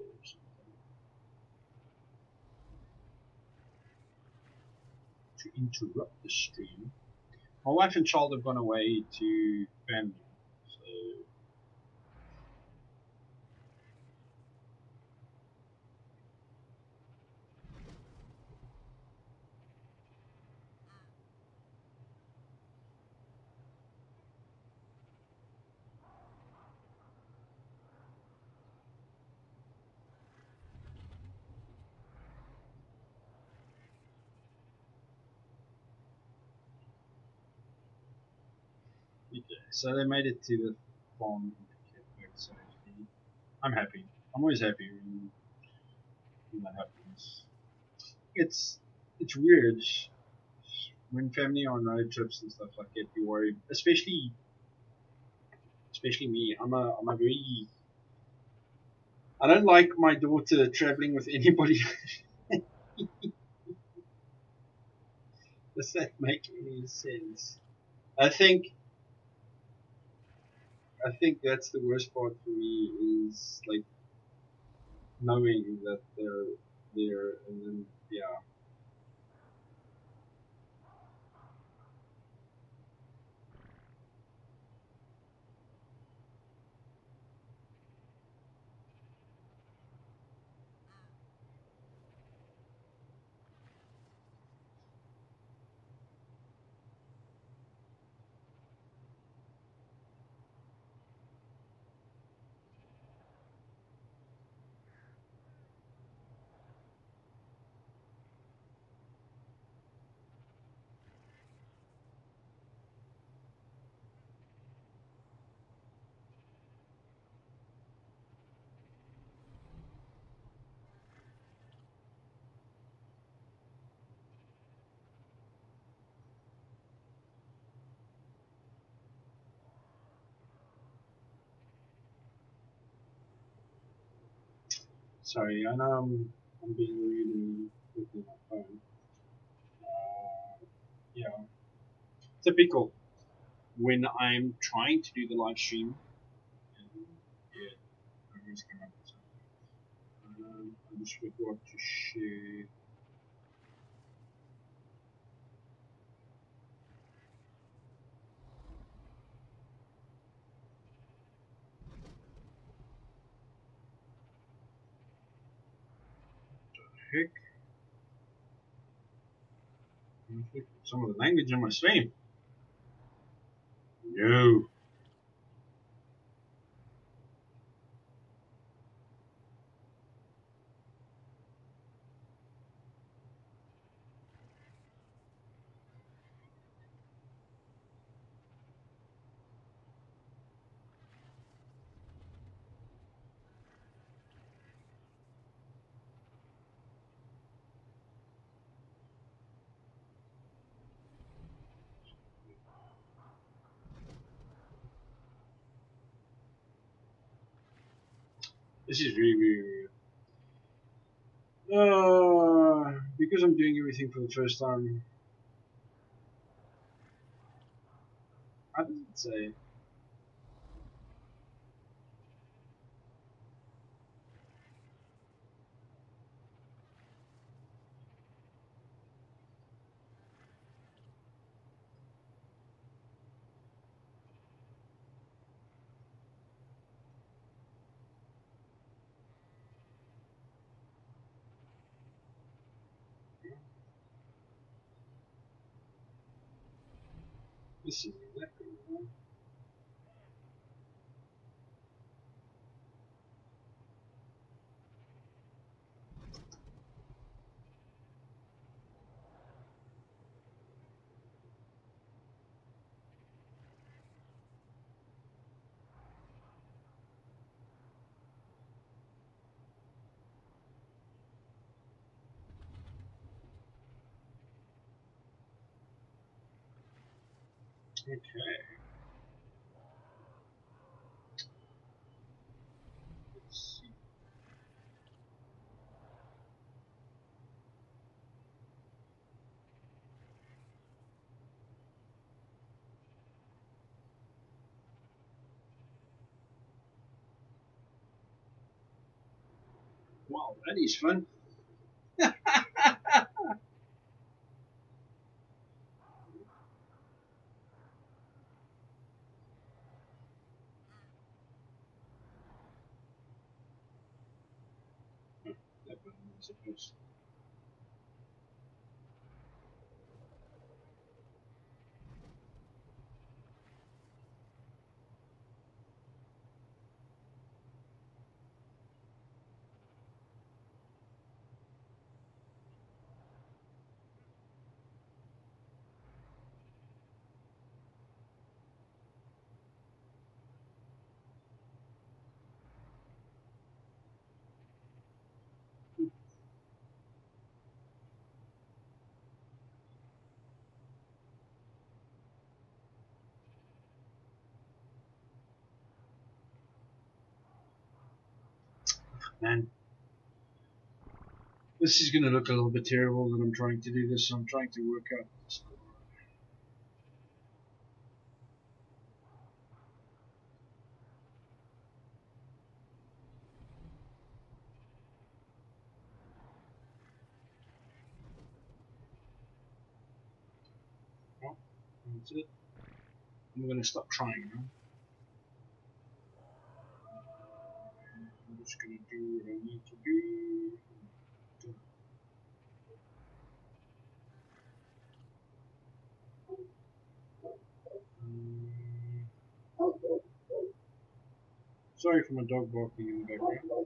to interrupt the stream. My wife and child have gone away to family, so okay. So they made it to the farm. So I'm happy. I'm always happy when that happens. It's weird when family are on road trips and stuff like that. You worry, especially me. I'm a very I don't like my daughter traveling with anybody. Does that make any sense? I think I think that's the worst part for me is like knowing that they're there and then yeah. Sorry, I know I'm being really quick on my phone. Yeah, typical when I'm trying to do the live stream and yeah, I always come up with something. I just forgot to share. Heck, some of the language in my stream. No. This is really, really weird. Because I'm doing everything for the first time. I didn't say. This is exactly wrong. Okay. Let's see. Wow, that is fun. That one, I suppose. Man, this is going to look a little bit terrible that I'm trying to do this. I'm trying to work out this. Well, that's it. I'm going to stop trying now. I'm just going to do what I need to do. Um, Sorry for my dog barking in the background.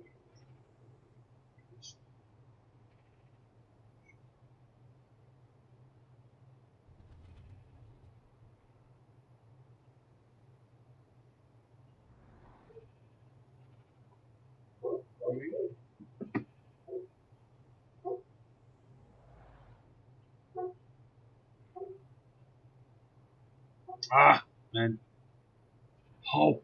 Ah, man. Oh.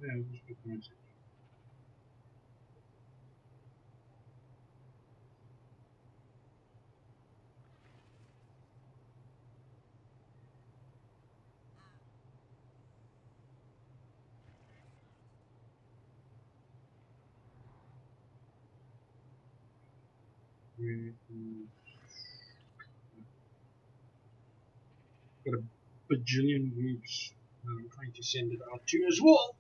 Yeah, I'll just get the message. Got a bajillion groups that I'm trying to send it out to as well.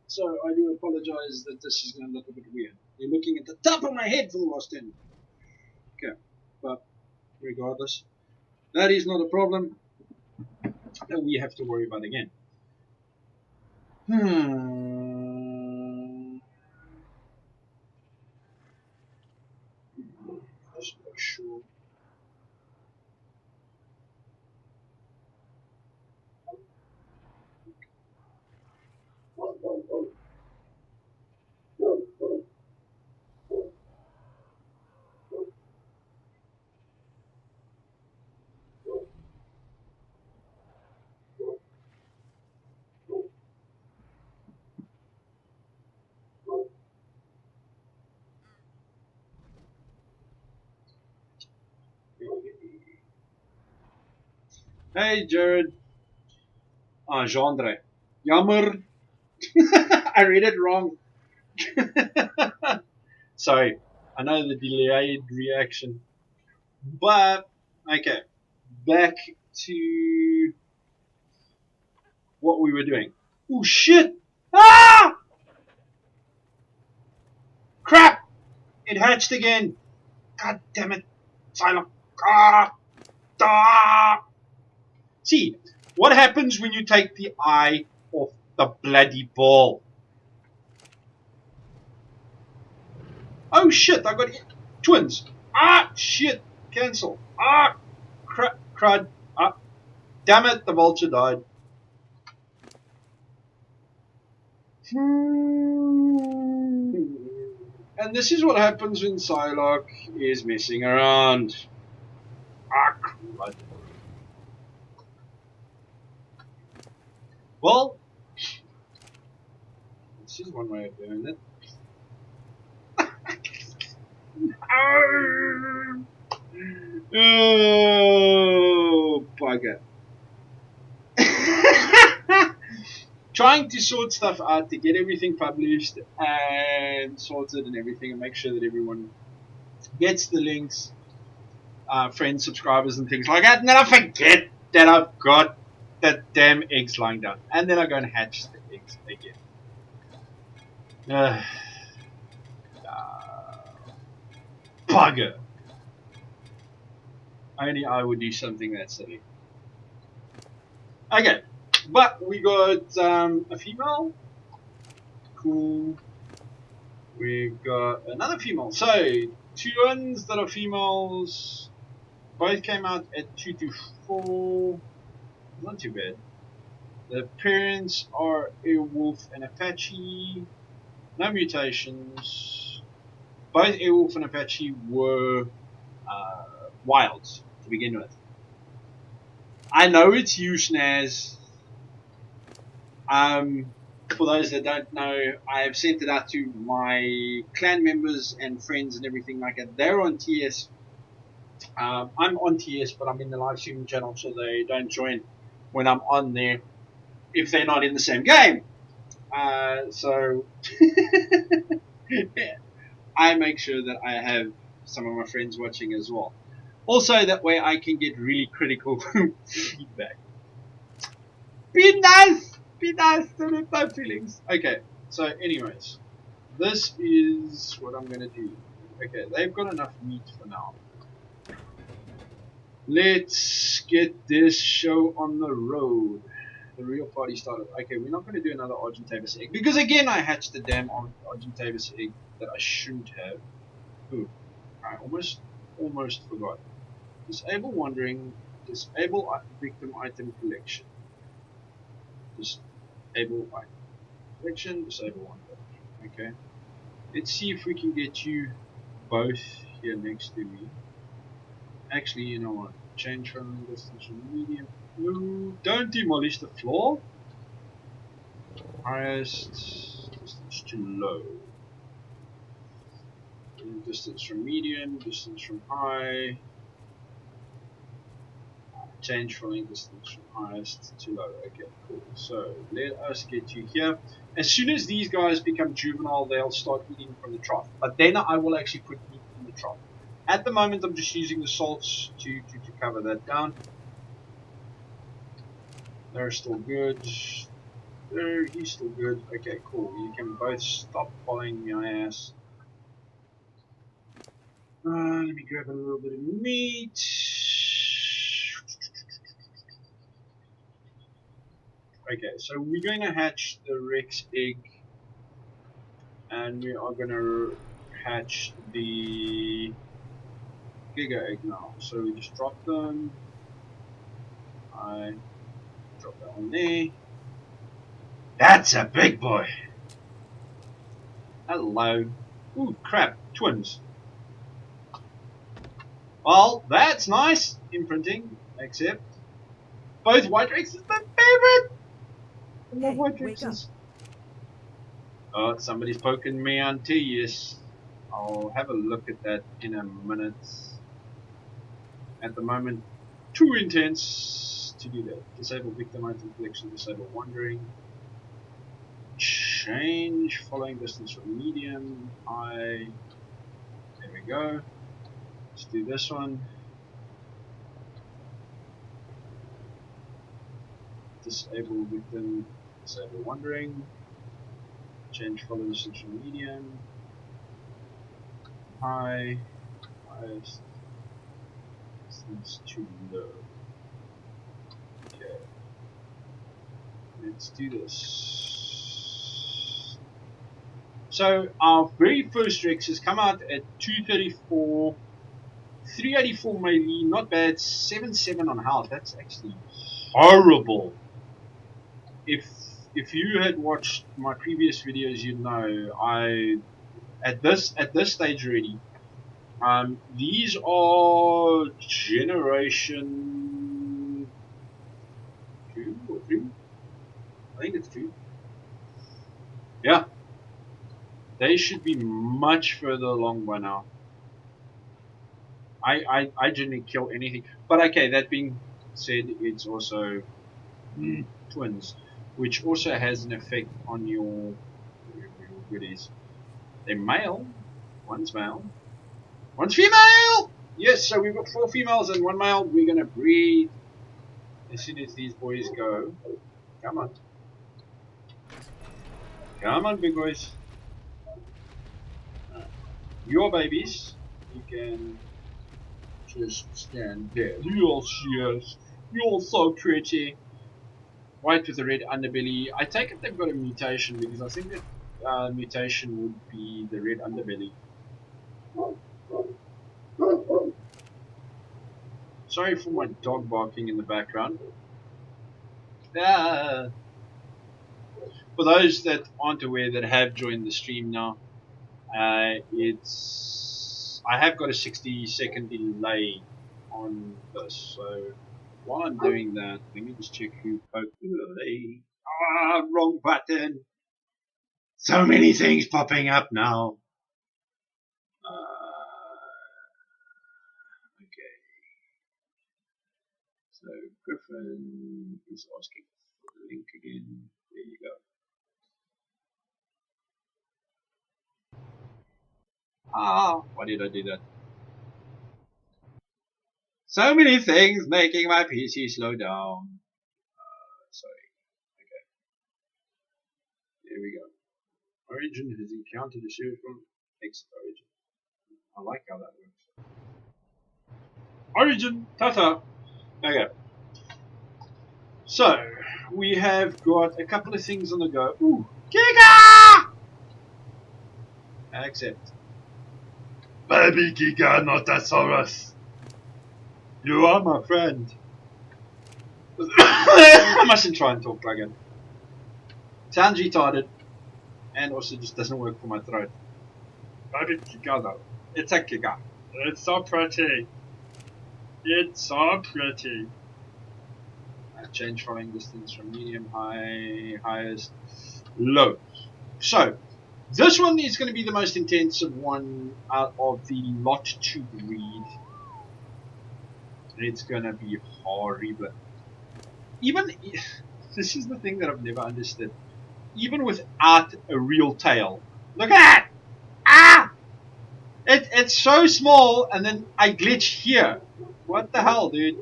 So I do apologize that this is going to look a bit weird. You're looking at the top of my head for the last 10 minutes. Okay, but regardless, that is not a problem that we have to worry about again. Just make sure. Hey, Jared. Ah, genre. Jammer. I read it wrong. Sorry. I know the delayed reaction. But, okay. Back to what we were doing. Oh, shit. Ah! Crap! It hatched again. God damn it. Psyloc. Ah! Ah! See, what happens when you take the eye off the bloody ball? Oh shit, I got twins. Ah, shit. Cancel. Ah, crud. Ah, damn it, the vulture died. And this is what happens when Psyloc is messing around. Ah, crud. Well, this is one way of doing it. Oh, bugger. Trying to sort stuff out to get everything published and sorted and everything and make sure that everyone gets the links, friends, subscribers, and things like that. And then I forget that I've got the damn eggs lying down. And then I go and hatch the eggs again. Bugger. Only I would do something that silly. Okay, but we got a female. Cool. We've got another female. So, two ones that are females. Both came out at 2 to 4. Not too bad. The parents are Airwolf and Apache. No mutations. Both Airwolf and Apache were wilds to begin with. I know it's you, Snaz. For those that don't know, I have sent it out to my clan members and friends and everything like that. They're on TS. I'm on TS, but I'm in the live streaming channel, so they don't join when I'm on there if they're not in the same game. So I make sure that I have some of my friends watching as well. Also, that way I can get really critical feedback. Be nice! Be nice! Don't hurt my feelings. Okay, so anyways, this is what I'm going to do. Okay, they've got enough meat for now. Let's get this show on the road. The real party started. Okay, we're not going to do another Argentavis egg. Because again, I hatched the damn Argentavis egg that I shouldn't have. Ooh, I almost forgot. Disable wandering. Disable victim item collection. Disable item collection. Disable wandering. Okay. Let's see if we can get you both here next to me. Actually, you know what? Change from distance from medium. No, don't demolish the floor. Highest distance to low. Distance from medium, distance from high. Change from distance from highest to low. Okay, cool. So let us get you here. As soon as these guys become juvenile, they'll start eating from the trough. But then I will actually put meat in the trough. At the moment, I'm just using the salts to cover that down. They're still good. He's still good. Okay, cool. You can both stop following my ass. Let me grab a little bit of meat. Okay, so we're going to hatch the Rex egg. And we are going to hatch the Giga egg now. So we just drop them. I drop that one there. That's a big boy. Hello. Ooh, crap. Twins. Well, that's nice. Imprinting. Except both white Rexes, my favorite. I love white Rexes. Oh, somebody's poking me on TS. I'll have a look at that in a minute. At the moment, too intense to do that. Disable victim item collection, disable wandering. Change following distance from medium, high. There we go. Let's do this one. Disable victim, disable wandering. Change following distance from medium, high, highest, distance to low. Okay. Let's do this. So our very first Rex has come out at 234, 384 maybe, not bad, 77 on health. That's actually horrible. If you had watched my previous videos, you'd know I at this stage already. These are generation 2 or 3. I think it's 2. Yeah, they should be much further along by now. I didn't kill anything. But okay, that being said, it's also twins, which also has an effect on your goodies. They're male, one's male, one's female! Yes, so we've got 4 females and 1 male. We're going to breed as soon as these boys go. Come on. Come on, big boys. Your babies, you can just stand there. You're yes. You're so pretty. White with a red underbelly. I take it they've got a mutation because I think that mutation would be the red underbelly. Sorry for my dog barking in the background. Ah. For those that aren't aware that have joined the stream now, I have got a 60-second delay on this, so while I'm doing that, let me just check who poked the delay. Ah, wrong button. So many things popping up now. Okay. So Griffin is asking for the link again. There you go. Ah, why did I do that? So many things making my PC slow down. Sorry. Okay. There we go. Origin has encountered a share from exit origin. I like how that works. Origin, ta-ta. Okay. So, we have got a couple of things on the go. Ooh, Giga! Accept. Baby Giga, not Asaurus. You are my friend. I mustn't try and talk like it. Sounds retarded. And also just doesn't work for my throat. Baby Giga though. It's a Giga. It's so pretty. It's so pretty. Change following distance from medium, high, highest, low. So, this one is going to be the most intensive one out of the lot to breed. It's going to be horrible. Even, this is the thing that I've never understood. Even without a real tail. Look at that! Ah! It's so small and then I glitch here. What the hell, dude?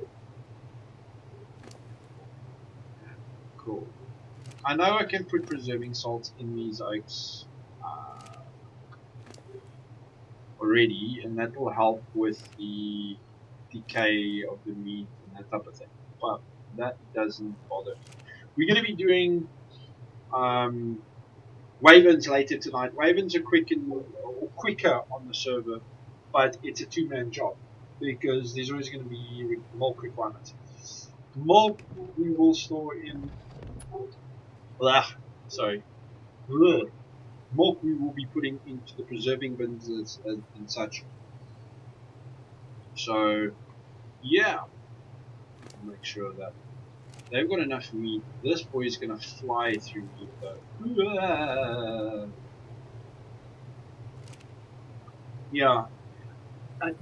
Cool. I know I can put preserving salts in these oaks already, and that will help with the decay of the meat and that type of thing. But that doesn't bother. We're going to be doing Wyverns later tonight. Wyverns are quicker on the server, but it's a 2-man job because there's always going to be milk requirements. Milk we will store in. Sorry. Milk we will be putting into the preserving bins and such. So, yeah. Make sure that they've got enough meat. This boy is going to fly through meat though. Yeah.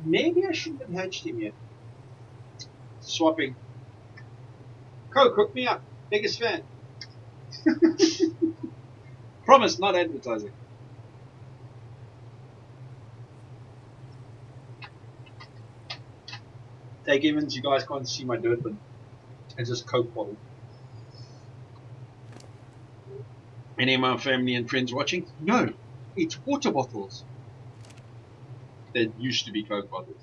Maybe I shouldn't have hatched him yet. Swapping. Coke, hook me up. Biggest fan. Promise, not advertising. Take Evans, you guys can't see my dirt bin. It's just Coke bottle. Any of my family and friends watching? No, it's water bottles. That used to be Coke bottles.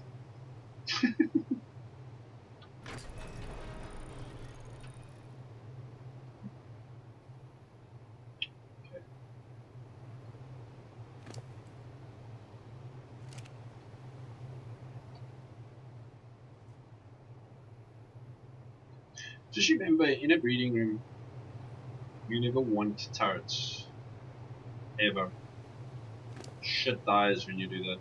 Just remember, in a breeding room, you never want turrets. Ever. Shit dies when you do that.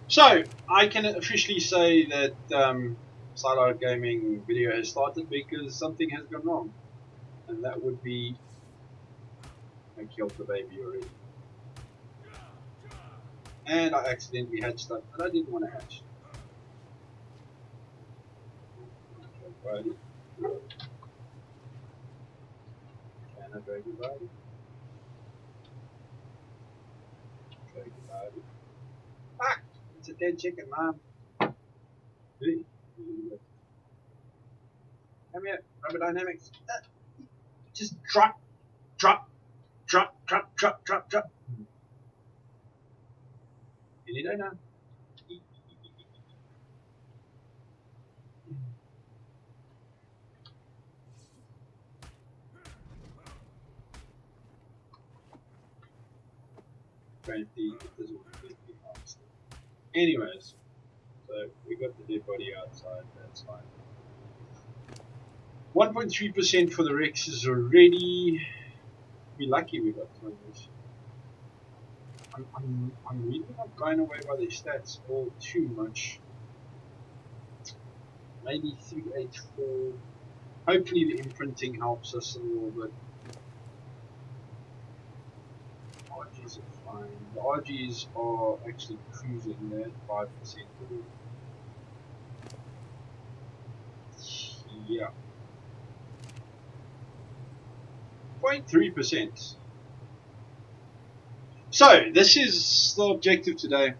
So, I can officially say that Psyloc Gaming video has started because something has gone wrong. And that would be I killed the baby already. And I accidentally hatched stuff that I didn't want to hatch. Okay, buddy. Can I drag you, buddy? Drag you, buddy. Fuck! It's a dead chicken, mom. Hey. Come here, rubber dynamics. Just drop, drop, drop, drop, drop, drop, drop. And you don't know. 20, it doesn't really honestly. Anyways, so we got the dead body outside, that's fine. 1.3% for the Rexes already. Be lucky we got 20. I'm really not blown away by the stats all too much. Maybe 384. Hopefully the imprinting helps us a little bit. RGs are fine. The RGs are actually cruising there at 5%. Yeah. 0.3%. So, this is the objective today.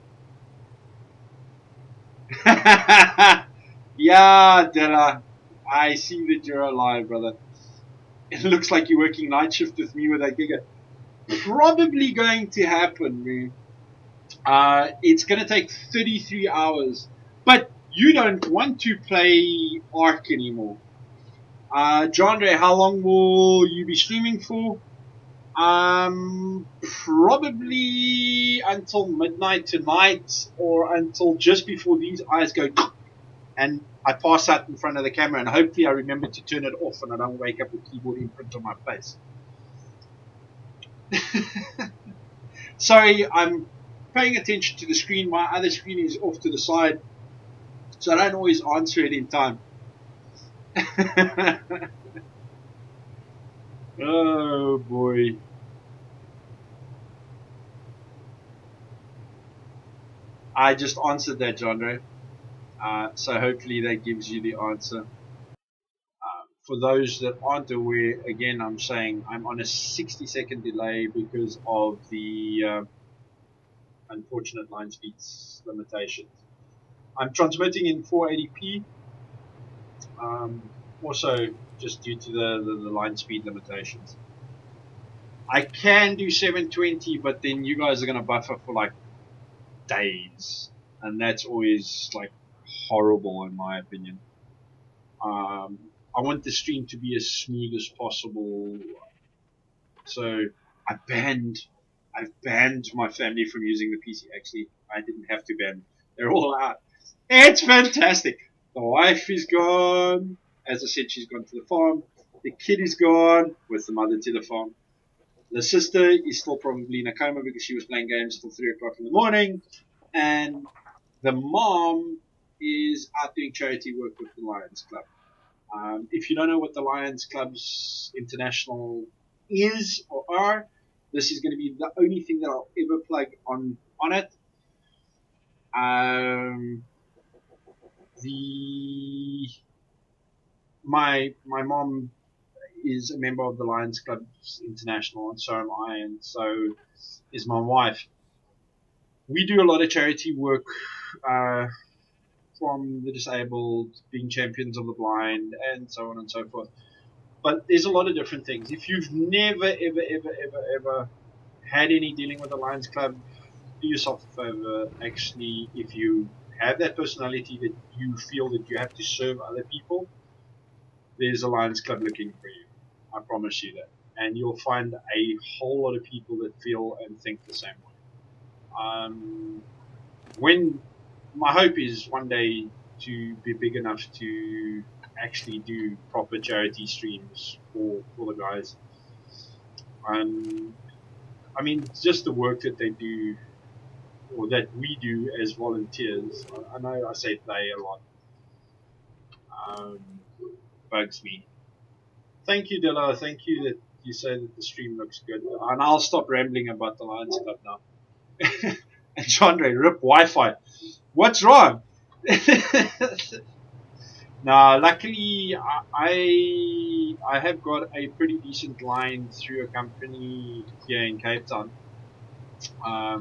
Yeah, Della. I see that you're alive, brother. It looks like you're working night shift with me with that giga. Probably going to happen, man. It's going to take 33 hours. But you don't want to play Ark anymore. John Ray, how long will you be streaming for? Probably until midnight tonight, or until just before these eyes go and I pass out in front of the camera, and hopefully I remember to turn it off and I don't wake up with keyboard imprint on my face. Sorry, I'm paying attention to the screen. My other screen is off to the side, so I don't always answer it in time. Oh boy. I just answered that, John. So hopefully that gives you the answer. For those that aren't aware, again, I'm saying I'm on a 60-second delay because of the unfortunate line speeds limitations. I'm transmitting in 480p, also just due to the line speed limitations. I can do 720, but then you guys are going to buffer for like days, and that's always like horrible in my opinion. I want the stream to be as smooth as possible, so I've banned my family from using the PC. Actually, I didn't have to ban. They're all out. It's fantastic. The wife is gone. As I said, she's gone to the farm. The kid is gone with the mother to the farm. The sister is still probably in a coma because she was playing games till 3 o'clock in the morning. And the mom is out doing charity work with the Lions Club. If you don't know what the Lions Club's International is or are, this is going to be the only thing that I'll ever plug on it. The my mom is a member of the Lions Club International, and so am I, and so is my wife. We do a lot of charity work, from the disabled, being champions of the blind, and so on and so forth. But there's a lot of different things. If you've never, ever, ever, ever, ever had any dealing with the Lions Club, do yourself a favor. Actually, if you have that personality that you feel that you have to serve other people, there's a Lions Club looking for you. I promise you that. And you'll find a whole lot of people that feel and think the same way. When my hope is one day to be big enough to actually do proper charity streams for the guys. I mean, just the work that they do, or that we do as volunteers. I know I say they a lot. Bugs me. Thank you, Dilla. Thank you that you say that the stream looks good. And I'll stop rambling about the Lions Club now. And Chandra, rip Wi-Fi. What's wrong? Now, luckily, I have got a pretty decent line through a company here in Cape Town. I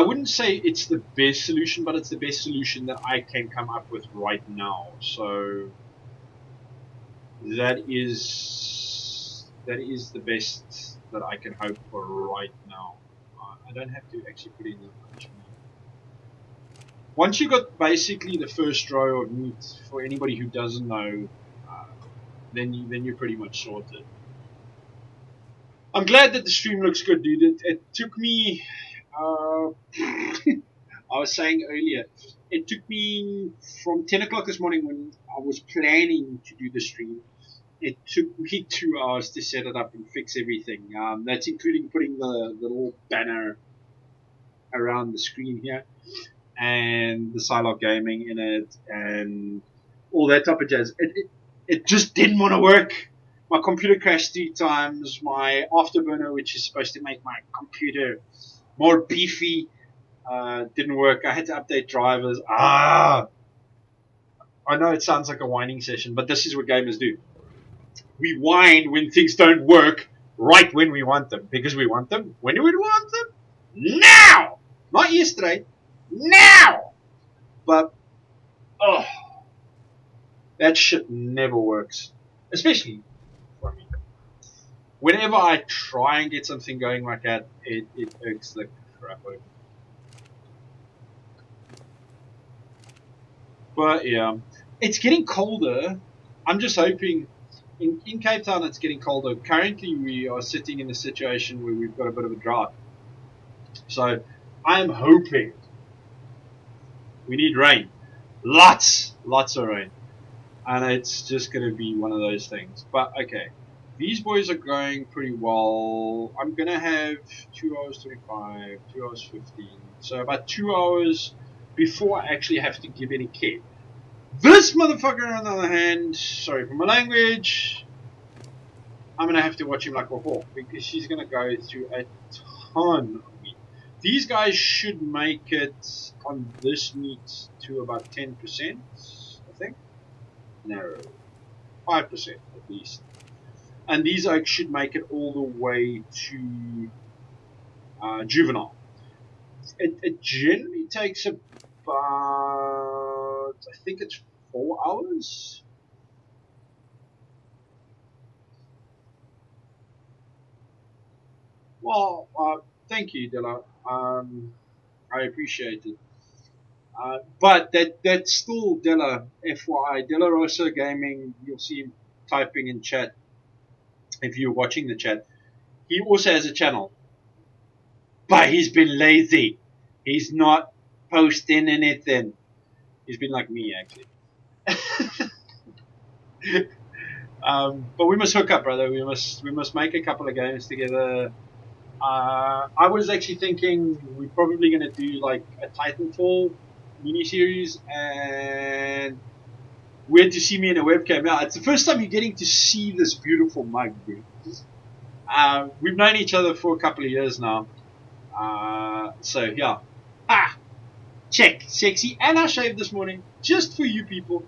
wouldn't say it's the best solution, but it's the best solution that I can come up with right now. So that is the best that I can hope for right now. I don't have to actually put in that much money. Once you got basically the first row of meat, for anybody who doesn't know, then you're pretty much sorted. I'm glad that the stream looks good, dude. It took me, I was saying earlier, it took me from 10 o'clock this morning when I was planning to do the stream. It took me 2 hours to set it up and fix everything. That's including putting the little banner around the screen here, and the Psyloc gaming in it, and all that type of jazz. It just didn't want to work. My computer crashed 3 times. My afterburner, which is supposed to make my computer more beefy, didn't work. I had to update drivers. I know it sounds like a whining session, but this is what gamers do. We whine when things don't work right when we want them, because we want them. When do we want them? Now! Not yesterday. Now! But, oh, that shit never works. Especially for me. Whenever I try and get something going like that, it irks the crap out of me. But yeah, it's getting colder. I'm just hoping, in Cape Town it's getting colder. Currently we are sitting in a situation where we've got a bit of a drought. So I'm hoping we need rain. Lots of rain. And it's just going to be one of those things. But okay, these boys are going pretty well. I'm going to have 2 hours 25, 2 hours 15. So about 2 hours before I actually have to give any care. This motherfucker, on the other hand, sorry for my language, I'm going to have to watch him like a hawk, because she's going to go through a ton of meat. These guys should make it on this meat to about 10%, I think. No, 5% at least. And these oaks should make it all the way to juvenile. It generally takes about, I think it's 4 hours. Well, thank you, Dilla. I appreciate it. But that's still Dilla, FYI. Dilla Rosa Gaming, you'll see him typing in chat if you're watching the chat. He also has a channel. But he's been lazy. He's not posting anything. He's been like me, actually. But we must hook up, brother. We must make a couple of games together. I was actually thinking we're probably going to do like a Titanfall mini-series, and weird to see me in a webcam. Yeah, it's the first time you're getting to see this beautiful mug, dude. We've known each other for a couple of years now. So yeah. Check, sexy, and I shaved this morning just for you people.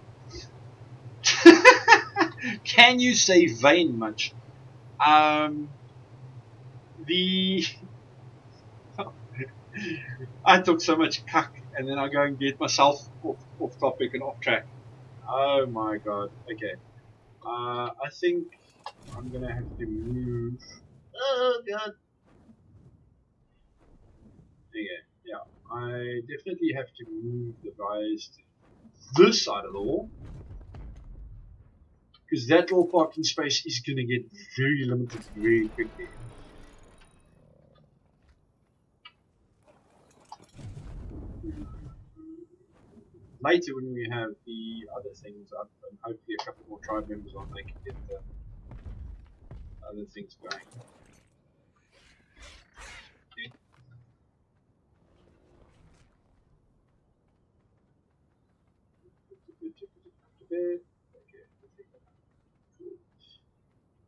Can you say vain much? The I talk so much cuck, and then I go and get myself off topic and off track. Oh my god. Okay. I think I'm gonna have to move. Oh god. Okay. Yeah. I definitely have to move the guys to this side of the wall, because that little parking space is gonna get very limited very quickly. Later, when we have the other things up, and hopefully a couple more tribe members on, they can get the other things going.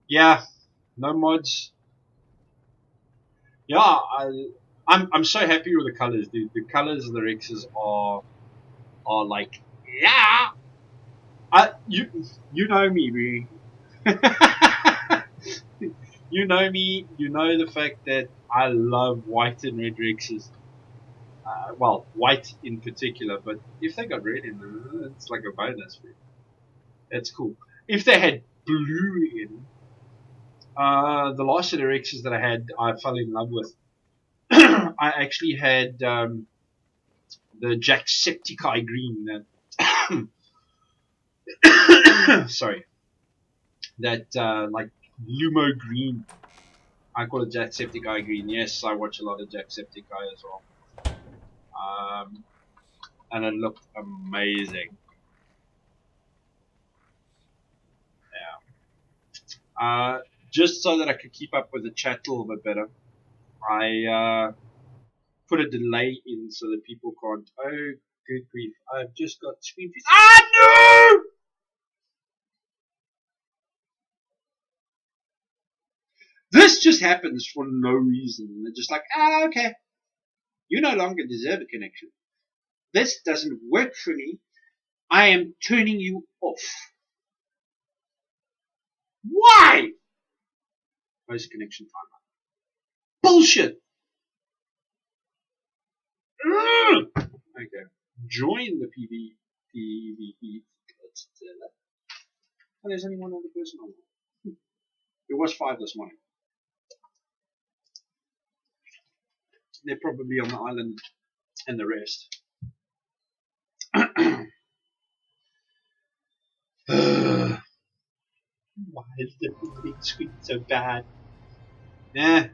Yeah, no mods. Yeah, I'm so happy with the colors, dude. The colors of the Rexes are like, yeah. You know me, Ree. You know me. You know the fact that I love white and red Rexes. Well, white in particular, but if they got red in them, it's like a bonus for me. That's cool. If they had blue in, the last of the Rexes that I had, I fell in love with. I actually had the Jacksepticeye green. That sorry, that like Lumo green. I call it Jacksepticeye green. Yes, I watch a lot of Jacksepticeye as well. And it looked amazing. Yeah. Just so that I could keep up with the chat a little bit better, I put a delay in so that people can't. Oh, good grief! I've just got screen freeze. Ah no! This just happens for no reason. They're just like, okay, you no longer deserve a connection. This doesn't work for me. I am turning you off. Why? Post connection timeout. Bullshit. Ugh. Okay. Join the PvE. Oh, there's only one other person on there. There was 5 this morning. They're probably on the island and the rest. Why is the big screen so bad? Yeah.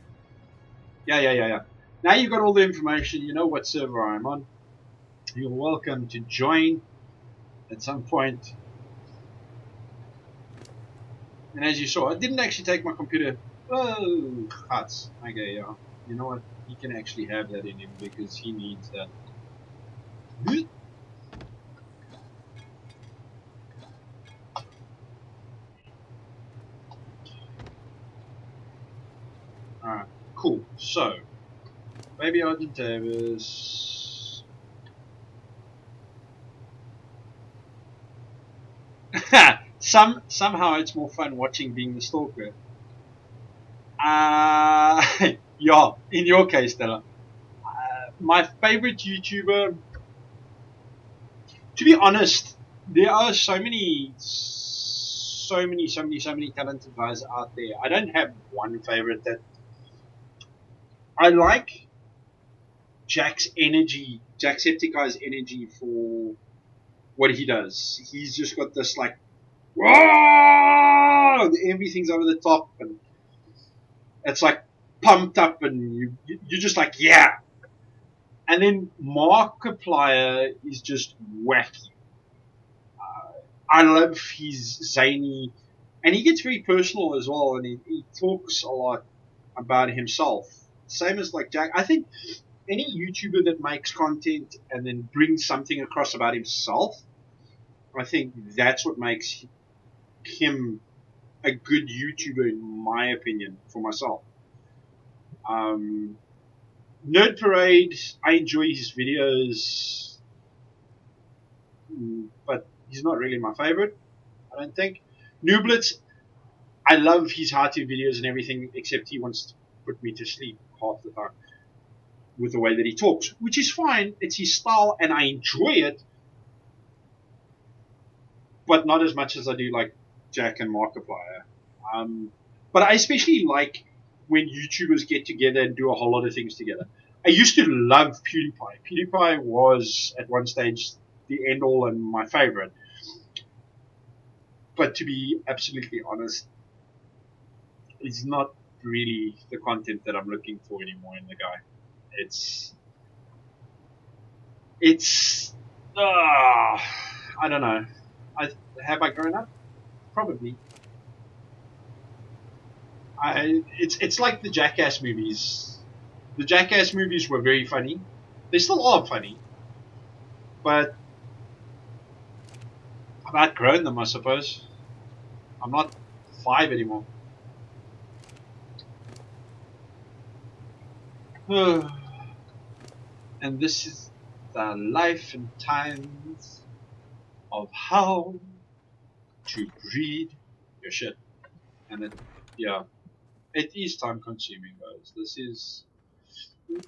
Yeah. Now you've got all the information. You know what server I'm on. You're welcome to join at some point. And as you saw, I didn't actually take my computer. Oh, cuts. Okay, yeah. You know what? He can actually have that in him because he needs that. Alright, cool. So, Baby Argent Davis. Somehow it's more fun watching being the stalker. Yeah, in your case, Stella. My favorite YouTuber, to be honest, there are so many talented guys out there. I don't have one favorite. That I like Jacksepticeye's energy for what he does. He's just got this like, whoa, everything's over the top, and it's like pumped up, and you're just like, yeah. And then Markiplier is just wacky. I love his zany, and he gets very personal as well, and he talks a lot about himself. Same as like Jack. I think any YouTuber that makes content and then brings something across about himself, I think that's what makes him a good YouTuber, in my opinion, for myself. Nerd Parade, I enjoy his videos, but he's not really my favorite. I don't think. Nublitz, I love his how-to videos and everything, except he wants to put me to sleep half the time with the way that he talks, which is fine. It's his style, and I enjoy it, but not as much as I do like Jack and Markiplier. But I especially like when YouTubers get together and do a whole lot of things together. I used to love PewDiePie. PewDiePie was at one stage the end all and my favorite. But to be absolutely honest, it's not really the content that I'm looking for anymore in the guy. It's I don't know. Have I grown up? Probably. It's like the Jackass movies. The Jackass movies were very funny. They still are funny, but I've outgrown them, I suppose. I'm not 5 anymore. And this is the life and times of how to read your shit. And it is time consuming, guys.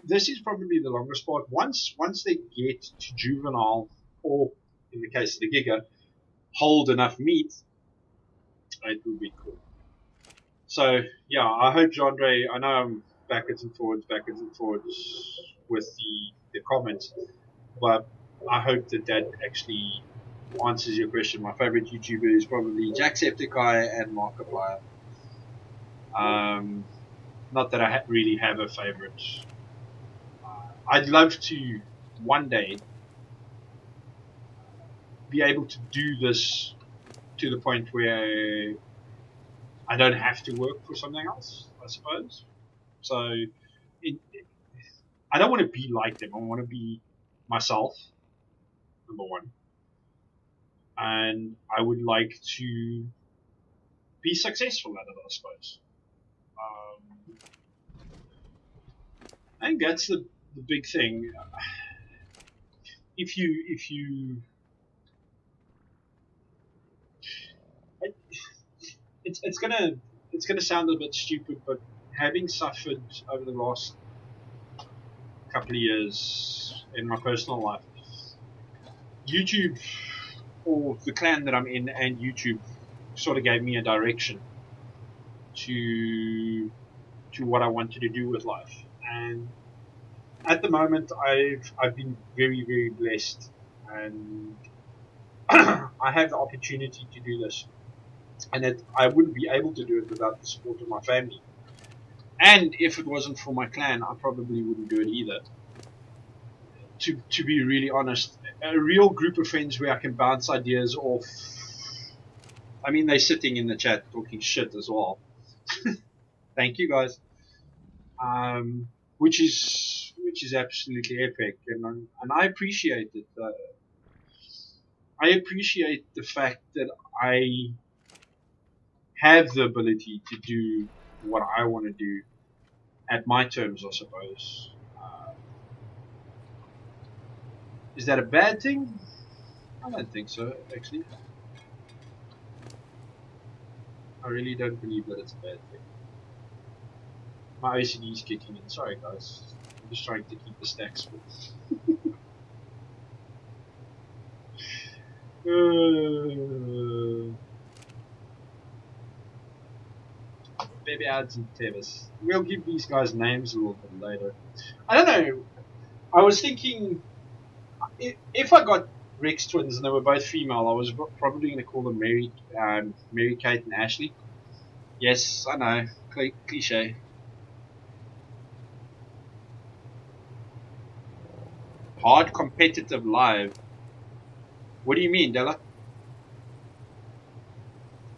This is probably the longest part. Once they get to juvenile, or in the case of the Giga, hold enough meat, it will be cool. So yeah, I hope Jandre. I know I'm backwards and forwards with the comments, but I hope that actually answers your question. My favorite YouTuber is probably Jacksepticeye and Markiplier. Not that I really have a favorite. I'd love to one day be able to do this to the point where I don't have to work for something else, I suppose. So I don't want to be like them. I want to be myself, number one. And I would like to be successful at it, I suppose. I think that's the big thing. If you it's gonna sound a bit stupid, but having suffered over the last couple of years in my personal life, YouTube, or the clan that I'm in, and YouTube sort of gave me a direction to what I wanted to do with life. And at the moment, I've been very, very blessed, and I have the opportunity to do this, and I wouldn't be able to do it without the support of my family. And if it wasn't for my clan, I probably wouldn't do it either. To be really honest, a real group of friends where I can bounce ideas off. I mean, they're sitting in the chat talking shit as well. Thank you, guys. Which is absolutely epic, and I appreciate it. I appreciate the fact that I have the ability to do what I want to do at my terms, I suppose. Is that a bad thing? I don't think so, actually. I really don't believe that it's a bad thing. My OCD is kicking in. Sorry, guys. I'm just trying to keep the stacks full. Baby ads and Tevis. We'll give these guys names a little bit later. I don't know. I was thinking, if I got Rex twins and they were both female, I was probably going to call them Mary Kate and Ashley. Yes, I know. Cliche. Hard competitive live. What do you mean, Della?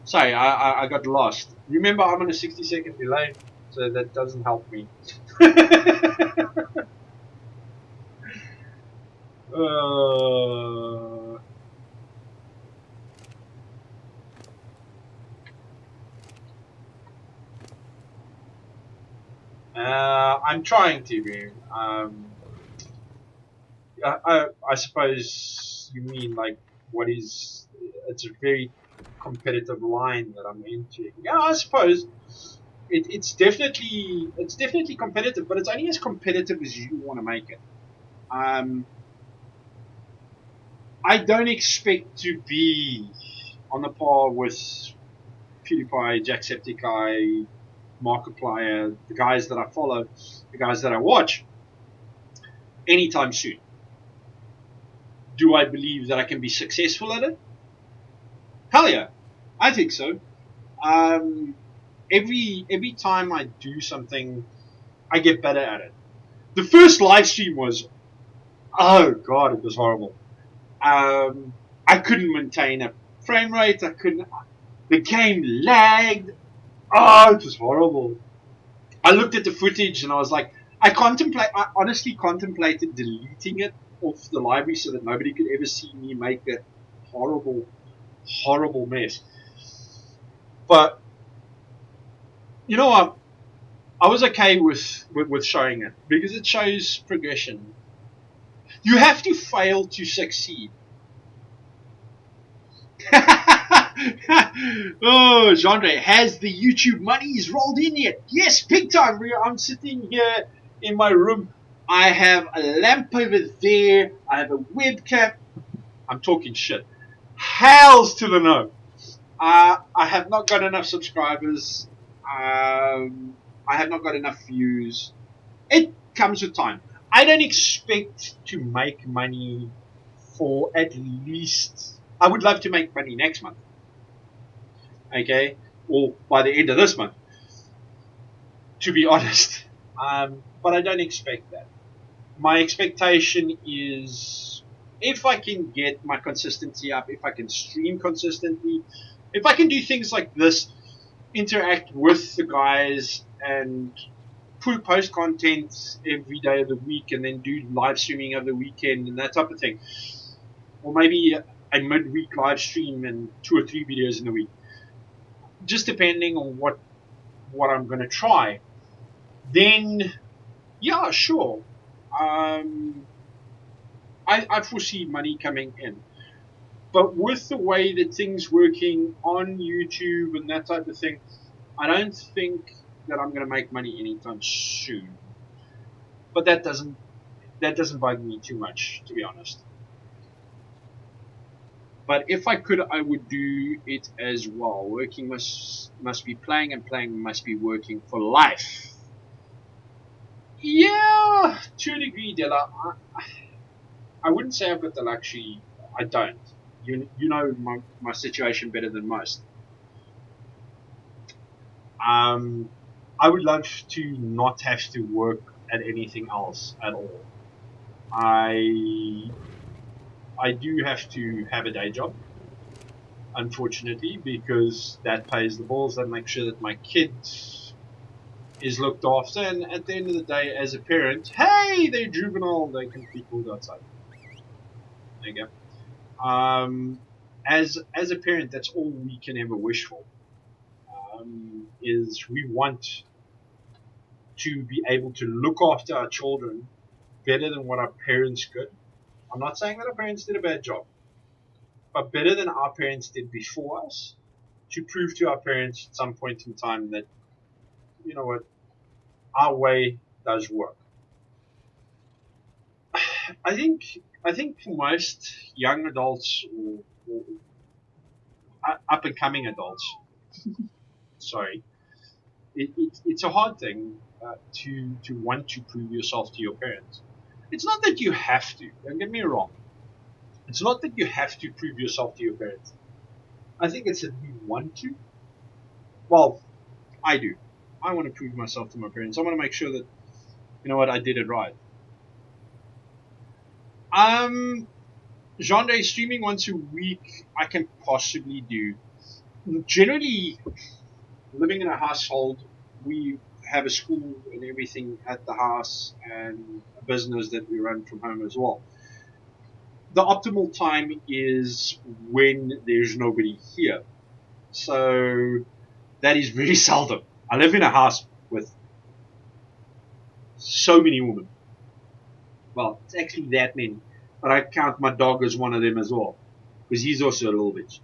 Sorry, I got lost. Remember, I'm on a 60-second delay, so that doesn't help me. I'm trying to be. I suppose you mean like what is? It's a very competitive line that I'm into. Yeah, I suppose it's definitely competitive, but it's only as competitive as you want to make it. Um, I don't expect to be on the par with PewDiePie, Jacksepticeye, Markiplier, the guys that I follow, the guys that I watch, anytime soon. Do I believe that I can be successful at it? Hell yeah, I think so. Um, every time I do something, I get better at it. The first live stream was, oh god, it was horrible. I couldn't maintain a frame rate. I couldn't. The game lagged. Oh, it was horrible. I looked at the footage and I was like, I honestly contemplated deleting it off the library so that nobody could ever see me make that horrible, horrible mess. But you know what? I was okay with showing it because it shows progression. You have to fail to succeed. Oh, Genre, has the YouTube monies rolled in yet? Yes, big time. I'm sitting here in my room. I have a lamp over there. I have a webcam. I'm talking shit. Hells to the no. I have not got enough subscribers. I have not got enough views. It comes with time. I don't expect to make money for at least. I would love to make money next month, okay, or by the end of this month, to be honest. But I don't expect that. My expectation is if I can get my consistency up, if I can stream consistently, if I can do things like this, interact with the guys and post content every day of the week and then do live streaming over the weekend and that type of thing. Or maybe a midweek live stream and 2 or 3 videos in a week. Just depending on what I'm going to try. Then, yeah, sure. I foresee money coming in. But with the way that things working on YouTube and that type of thing, I don't think that I'm going to make money anytime soon. But that doesn't bug me too much, to be honest. But if I could, I would do it as well. Working must be playing, and playing must be working for life. Yeah, to a degree, Della. I wouldn't say I've got the luxury. I don't. You know my situation better than most. Um, I would love to not have to work at anything else at all. I I do have to have a day job, unfortunately, because that pays the bills. That makes sure that my kid is looked after. And at the end of the day, as a parent, hey, they're juvenile. They can be pulled outside. There you go. As a parent, that's all we can ever wish for. Is we want to be able to look after our children better than what our parents could. I'm not saying that our parents did a bad job, but better than our parents did before us, to prove to our parents at some point in time that, you know what, our way does work. I think for most young adults or up and coming adults, sorry, it's a hard thing to want to prove yourself to your parents. It's not that you have to. Don't get me wrong. It's not that you have to prove yourself to your parents. I think it's that you want to. Well, I do. I want to prove myself to my parents. I want to make sure that, you know what, I did it right. Um, Genre streaming once a week, I can possibly do. Generally, living in a household, we have a school and everything at the house and a business that we run from home as well. The optimal time is when there's nobody here. So that is very seldom. I live in a house with so many women. Well, it's actually that many. But I count my dog as one of them as well. Because he's also a little bitch.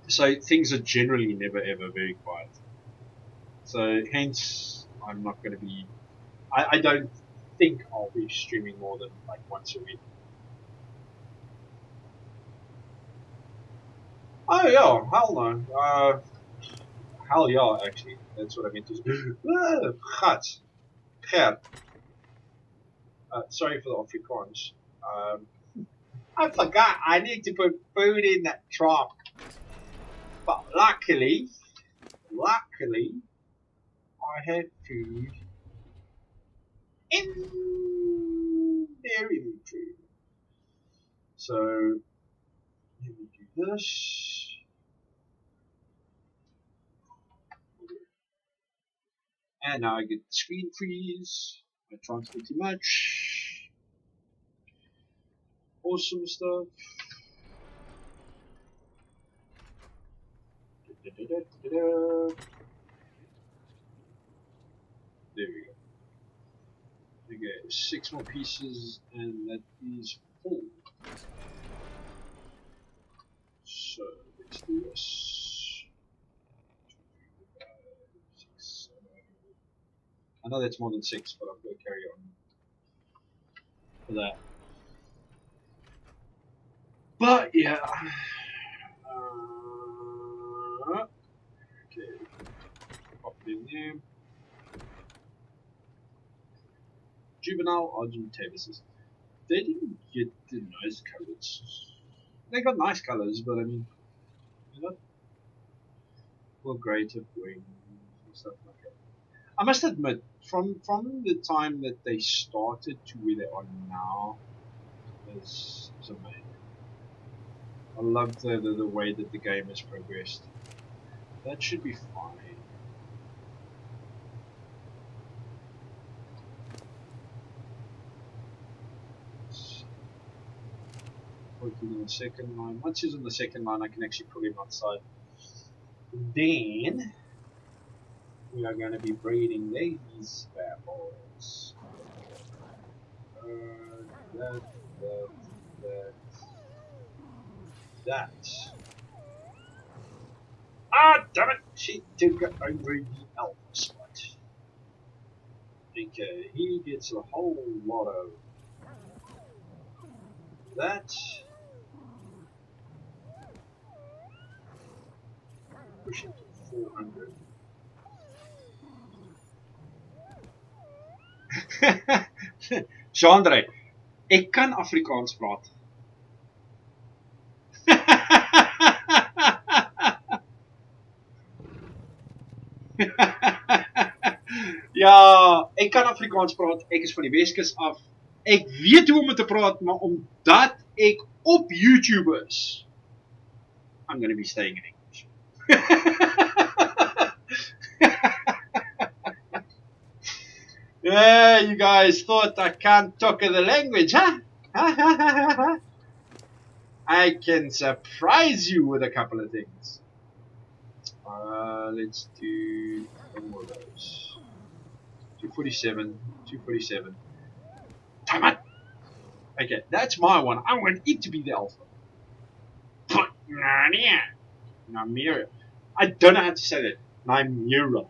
So things are generally never ever very quiet. So hence, I'm not going to be. I don't think I'll be streaming more than like once a week. Oh yeah, hell no. Hell yeah, actually, that's what I meant to say. Gat, Ger. Sorry for the Afrikaans. Um, I forgot I need to put food in that trunk. But luckily, I had food in their inventory. So, let me do this. And now I get the screen freeze. I transfer too much. Awesome stuff. There we go. Okay, 6 more pieces, and that is full. So let's do this. I know that's more than 6, but I'm going to carry on for that. But yeah. Okay. Pop it in there. Juvenile Argentavis. They didn't get the nice colors. They got nice colors, but I mean, you know, more greater wings and stuff like that. I must admit, from the time that they started to where they are now, is amazing. I love the way that the game has progressed. That should be fine. Working on the second line. Once he's on the second line, I can actually pull him outside. Then we are going to be breeding these bad boys. That, that, that, that. Ah, damn it! She took over the alpha spot. Okay, he gets a whole lot of that. Push it to 400. Chandre, ek kan Afrikaans praat. Ja, ek kan Afrikaans praat. Ek is van die Weskus af. Ek weet hoe om te praat, maar omdat ek op YouTube is, I'm going to be staying in English. Yeah, you guys thought I can't talk the language, huh? I can surprise you with a couple of things. Let's do one more of those. 247, 247. Damn it! Okay, that's my one. I want it to be the alpha. But Namira. I don't know how to say that. Namira.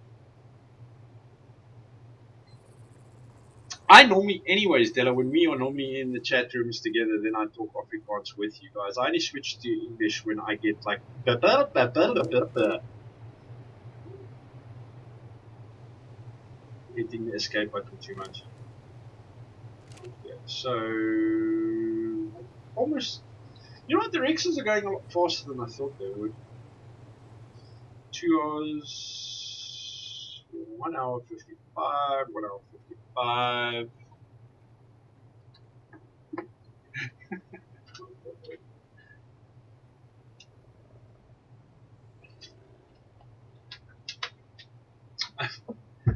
I normally, anyways, Della, when we are normally in the chat rooms together, then I talk Afrikaans with you guys. I only switch to English when I get like hitting the escape button too much. Yeah, so almost, you know what, the Rexes are going a lot faster than I thought they would. 2 hours, 1 hour 55, 1 hour 55.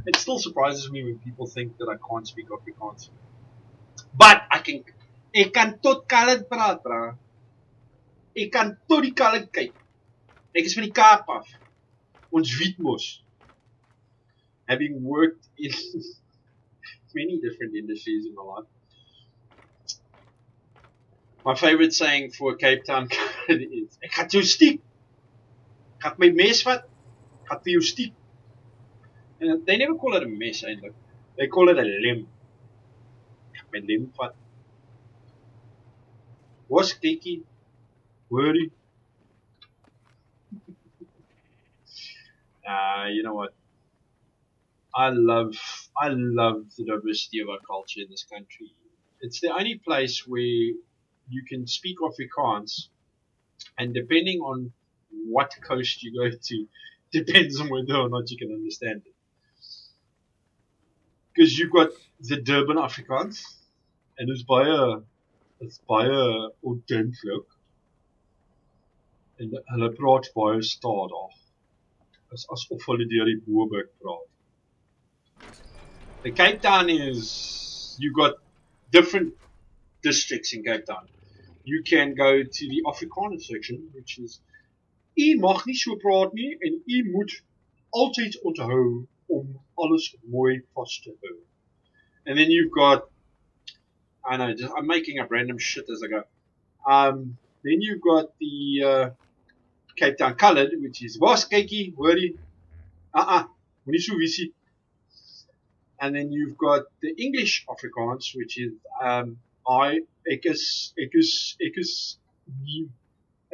It still surprises me when people think that I can't speak Afrikaans. But I can. Ek kan tot Khaled praat, bra. Ek kan tot die Khaled kyk. Ek is van die Kaap af. Ons Witmos. Having worked in many different industries in my life. My favorite saying for a Cape Town kid is, ek gaan jou stiek. Ek gaan my mes vat. Ek gaan vir jou stiek. And they never call it a mes eintlik. They call it a lem. Ek gaan my lem vat. Was kykie. Worry. You know what? I love the diversity of our culture in this country. It's the only place where you can speak Afrikaans, and depending on what coast you go to, depends on whether or not you can understand it. Because you've got the Durban Afrikaans, and it's baie ordentlik, en hulle praat baie stadig. Is asof hulle deur die boobek praat. The Cape Town is, you've got different districts in Cape Town. You can go to the Afrikaner section, which is, u mag nie so praat nie, en u moet altyd onthou om alles mooi vas te hou. And then you've got, I know, I'm making up random shit as I go. Then you've got the Cape Town Coloured, which is, was kykie, hoorie, moenie so visie. And then you've got the English Afrikaans, which is,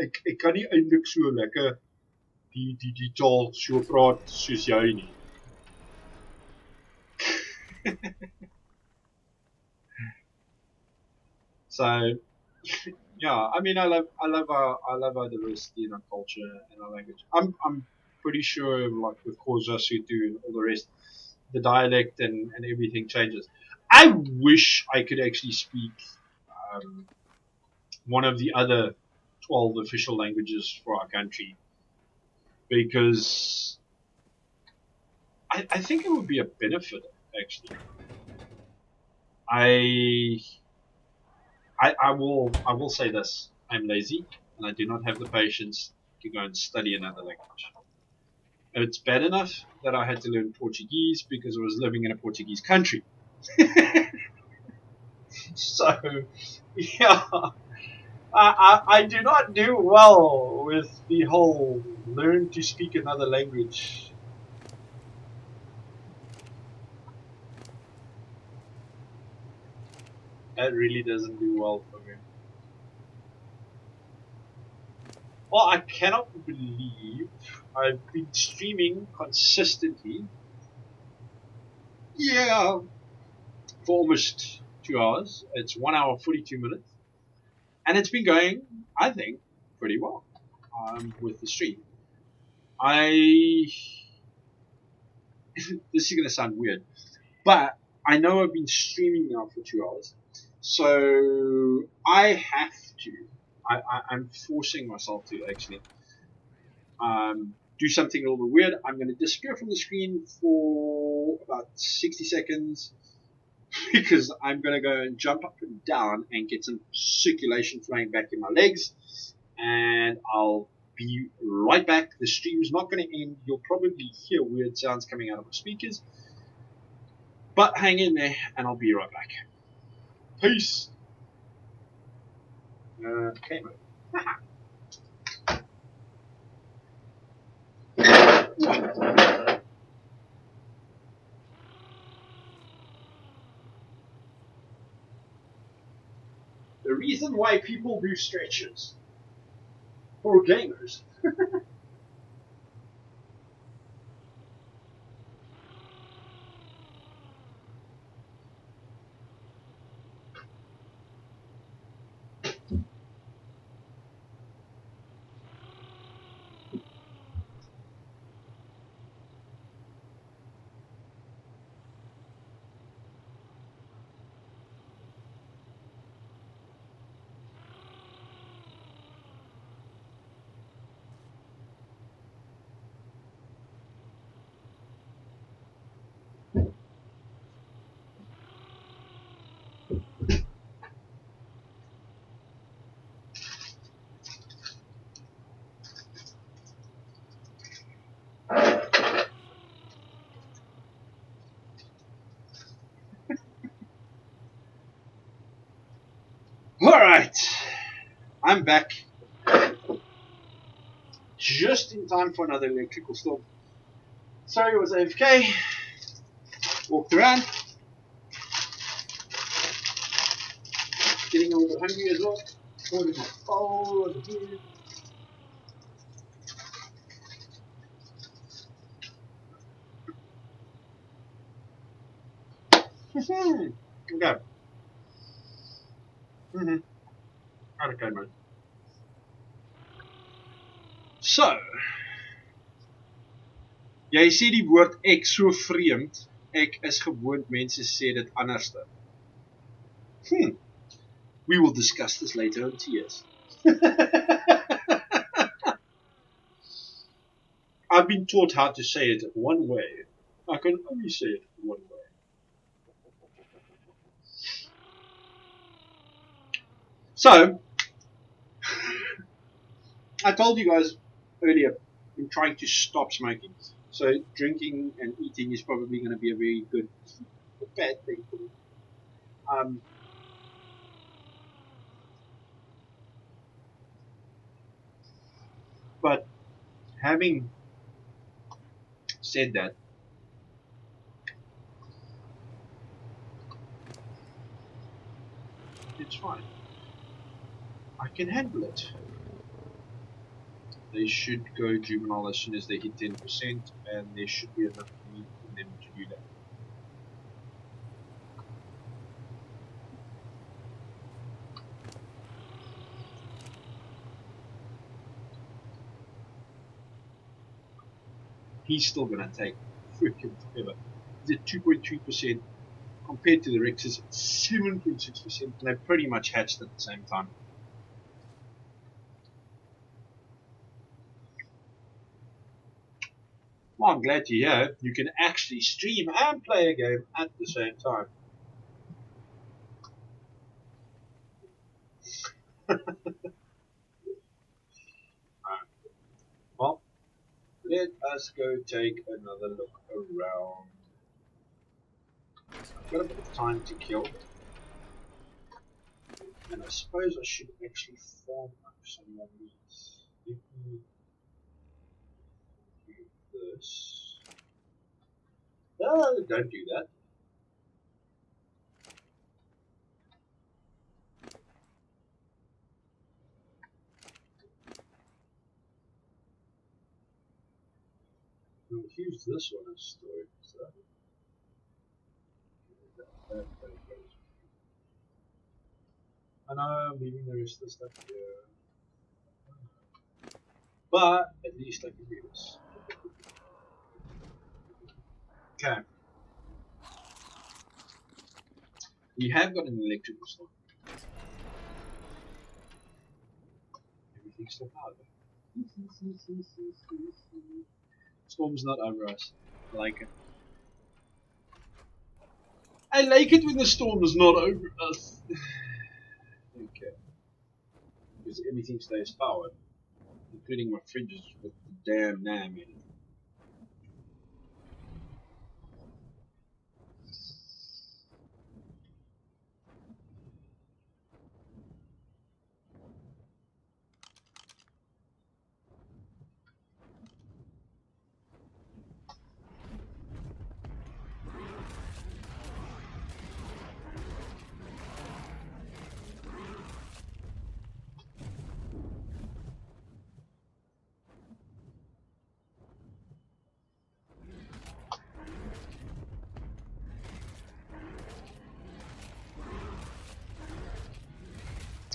ek kan nie eintlik so lekker die taal so praat soos jy nie. So, yeah, I mean, I love our diversity in our culture and our language. I'm pretty sure, like with Xhosa, Sotho, and all the rest, the dialect and everything changes. I wish I could actually speak one of the other 12 official languages for our country, because I think it would be a benefit, actually. I will say this: I'm lazy and I do not have the patience to go and study another language. It's bad enough that I had to learn Portuguese because I was living in a Portuguese country. So, yeah, I do not do well with the whole learn to speak another language. That really doesn't do well for me. Well, I cannot believe I've been streaming consistently. Yeah, for almost 2 hours. It's 1 hour 42 minutes, and it's been going, I think, pretty well with the stream. This is gonna sound weird, but I know I've been streaming now for 2 hours, so I have to. I'm forcing myself to actually do something a little bit weird. I'm going to disappear from the screen for about 60 seconds because I'm going to go and jump up and down and get some circulation flowing back in my legs, and I'll be right back. The stream's not going to end. You'll probably hear weird sounds coming out of my speakers, but hang in there and I'll be right back. Peace. Okay, mate. The reason why people do stretches for gamers. Alright, I'm back just in time for another electrical storm. Sorry, it was AFK. Walked around. Getting a little bit hungry as well. Ordered my bowl over here. Okay. Okay, man. So, jy sê die woord ek so vreemd. Ek is gewoond mense sê dit anderste. We will discuss this later on TS. I've been taught how to say it one way. I can only say it one way. So, I told you guys earlier, I'm trying to stop smoking. So drinking and eating is probably going to be a very good, bad thing for me. But having said that, it's fine. I can handle it. They should go juvenile as soon as they hit 10%, and there should be enough meat in them to do that. He's still gonna take freaking forever. He's at 2.3% compared to the Rex's 7.6%, and they pretty much hatched at the same time. Well, I'm glad to hear you can actually stream and play a game at the same time. Well, let us go take another look around. I've got a bit of time to kill, and I suppose I should actually farm up some more meat. Let me do this. No, don't do that. We'll use this one as storage. So that goes. I know I'm leaving the rest of the stuff here, but at least I can do this. Okay. We have got an electrical storm. Everything's still powered. Storm's not over us. I like it. I like it when the storm is not over us. Okay. Because everything stays powered, including my fridges with the damn NAM in it.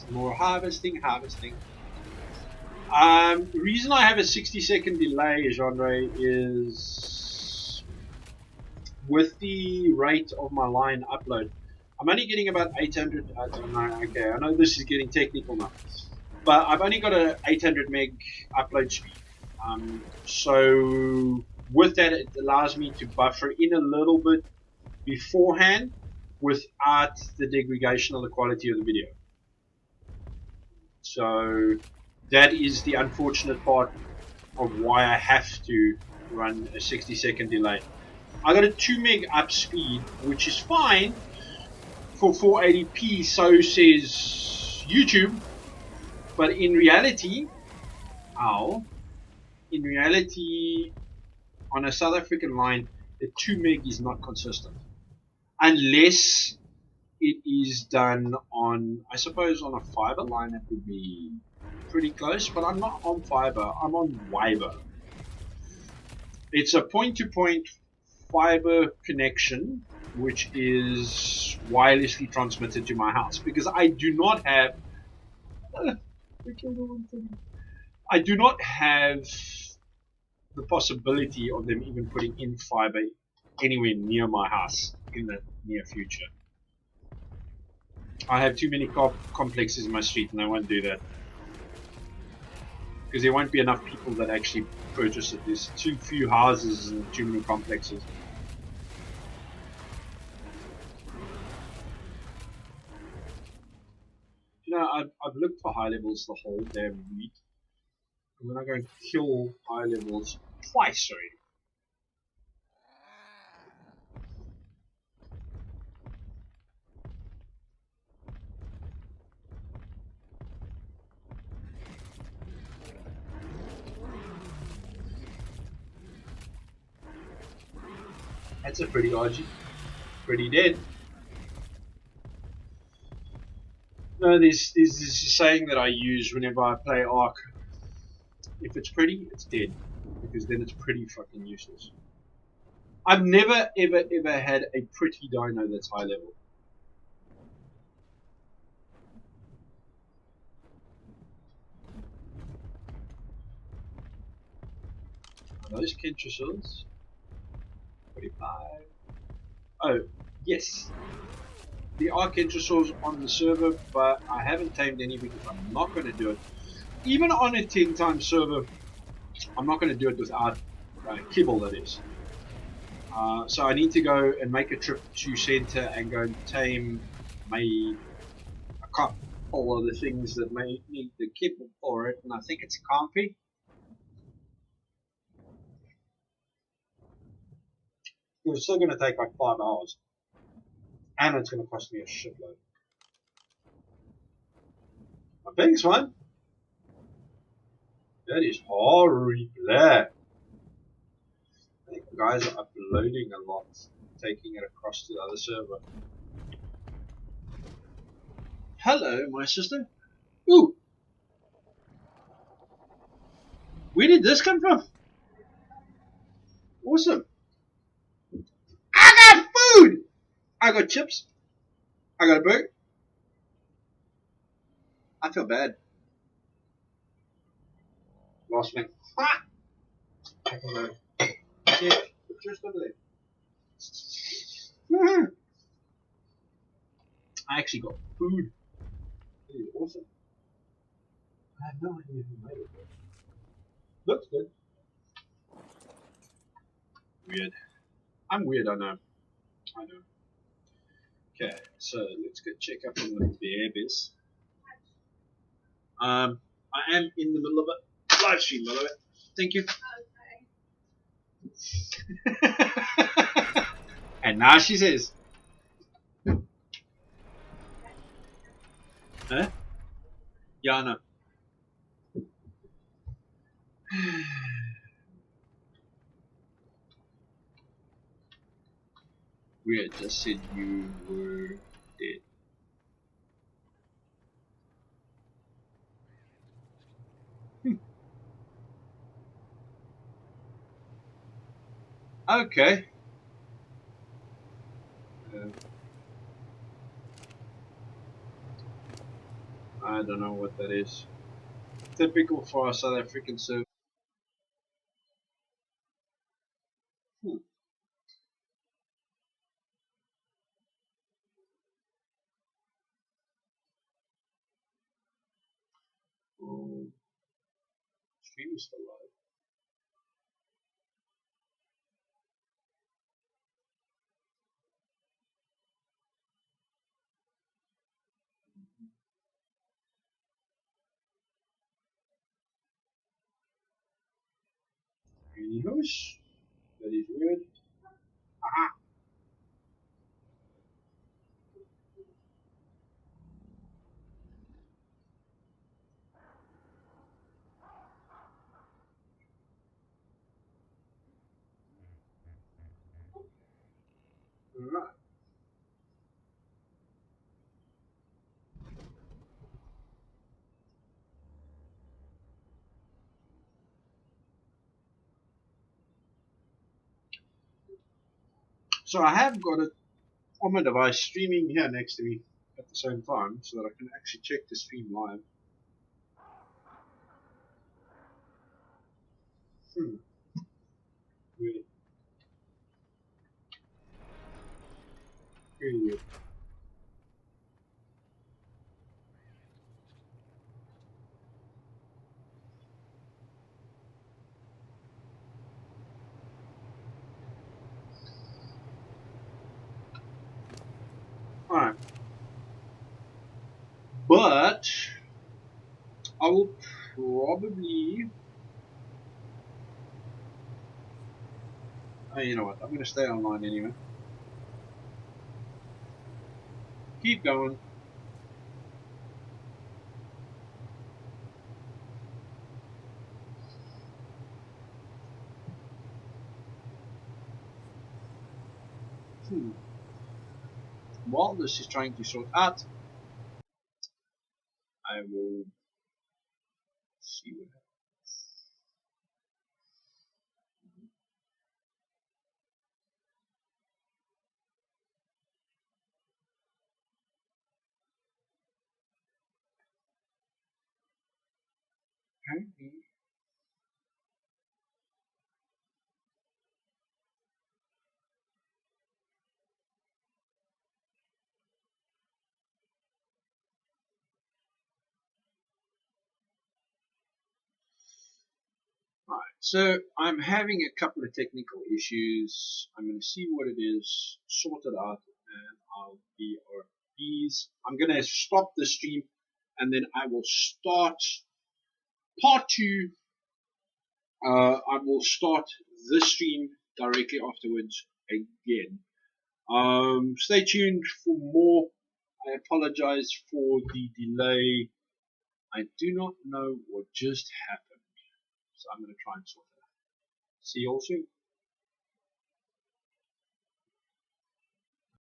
More harvesting. The reason I have a 60-second delay, genre, is with the rate of my line upload. I'm only getting about 800. I don't know. Okay, I know this is getting technical now, but I've only got a 800 meg upload speed. So with that, it allows me to buffer in a little bit beforehand without the degradation of the quality of the video. So that is the unfortunate part of why I have to run a 60-second delay. I got a 2 meg up speed, which is fine for 480p, so says YouTube, But in reality, in reality, on a South African line, the 2 meg is not consistent. Unless it is done on, I suppose, on a fiber line, it would be pretty close, but I'm not on fiber, I'm on Wiber. It's a point-to-point fiber connection, which is wirelessly transmitted to my house, because I do not have I do not have the possibility of them even putting in fiber anywhere near my house in the near future. I have too many complexes in my street, and I won't do that because there won't be enough people that actually purchase it. There's too few houses and too many complexes. You know, I've looked for high levels the whole damn week. I'm gonna go and kill high levels twice already. That's a pretty RG. Pretty dead. No, there's this saying that I use whenever I play Ark. If it's pretty, it's dead. Because then it's pretty fucking useless. I've never, ever, ever had a pretty dino that's high level. Are those Kentrosaurs? 45. Oh, yes. There are Kentrosaurs on the server, but I haven't tamed any because I'm not going to do it. Even on a 10 times server, I'm not going to do it without kibble, that is. So I need to go and make a trip to center and go and tame a couple of the things that may need the kibble for it, and I think it's a comfy. It's still going to take like 5 hours, and it's going to cost me a shitload. My biggest one, that is horrible. I think the guys are uploading a lot, taking it across to the other server. Hello, my sister. Ooh, where did this come from? Awesome. I got food. I got chips. I got a burger. I feel bad. Lost me. Ah! Yeah, just over there. I actually got food. This is awesome. I have no idea who made it. Looks good. Weird. I'm weird, I know. I know. Okay, so let's go check up on the babies. I am in the middle of a live stream, by the way. Thank you. Okay. And now she says, huh? Yeah, I know. Weird, just said you were dead. Okay. I don't know what that is. Typical for a South African server. Oh, stream is still live. Anyways, that is weird. Aha. So I have got it on my device streaming here next to me at the same time so that I can actually check the stream live. Really, really weird. Alright. But I will probably. Oh, you know what? I'm going to stay online anyway. Keep going. Hmm. While this is trying to sort out, I will see what happens. Right, so I'm having a couple of technical issues. I'm going to see what it is, sort it out, and I'll be RPs. I'm going to stop the stream, and then I will start part two. I will start this stream directly afterwards again. Stay tuned for more. I apologize for the delay. I do not know what just happened, so I'm going to try and sort it out. See you all soon.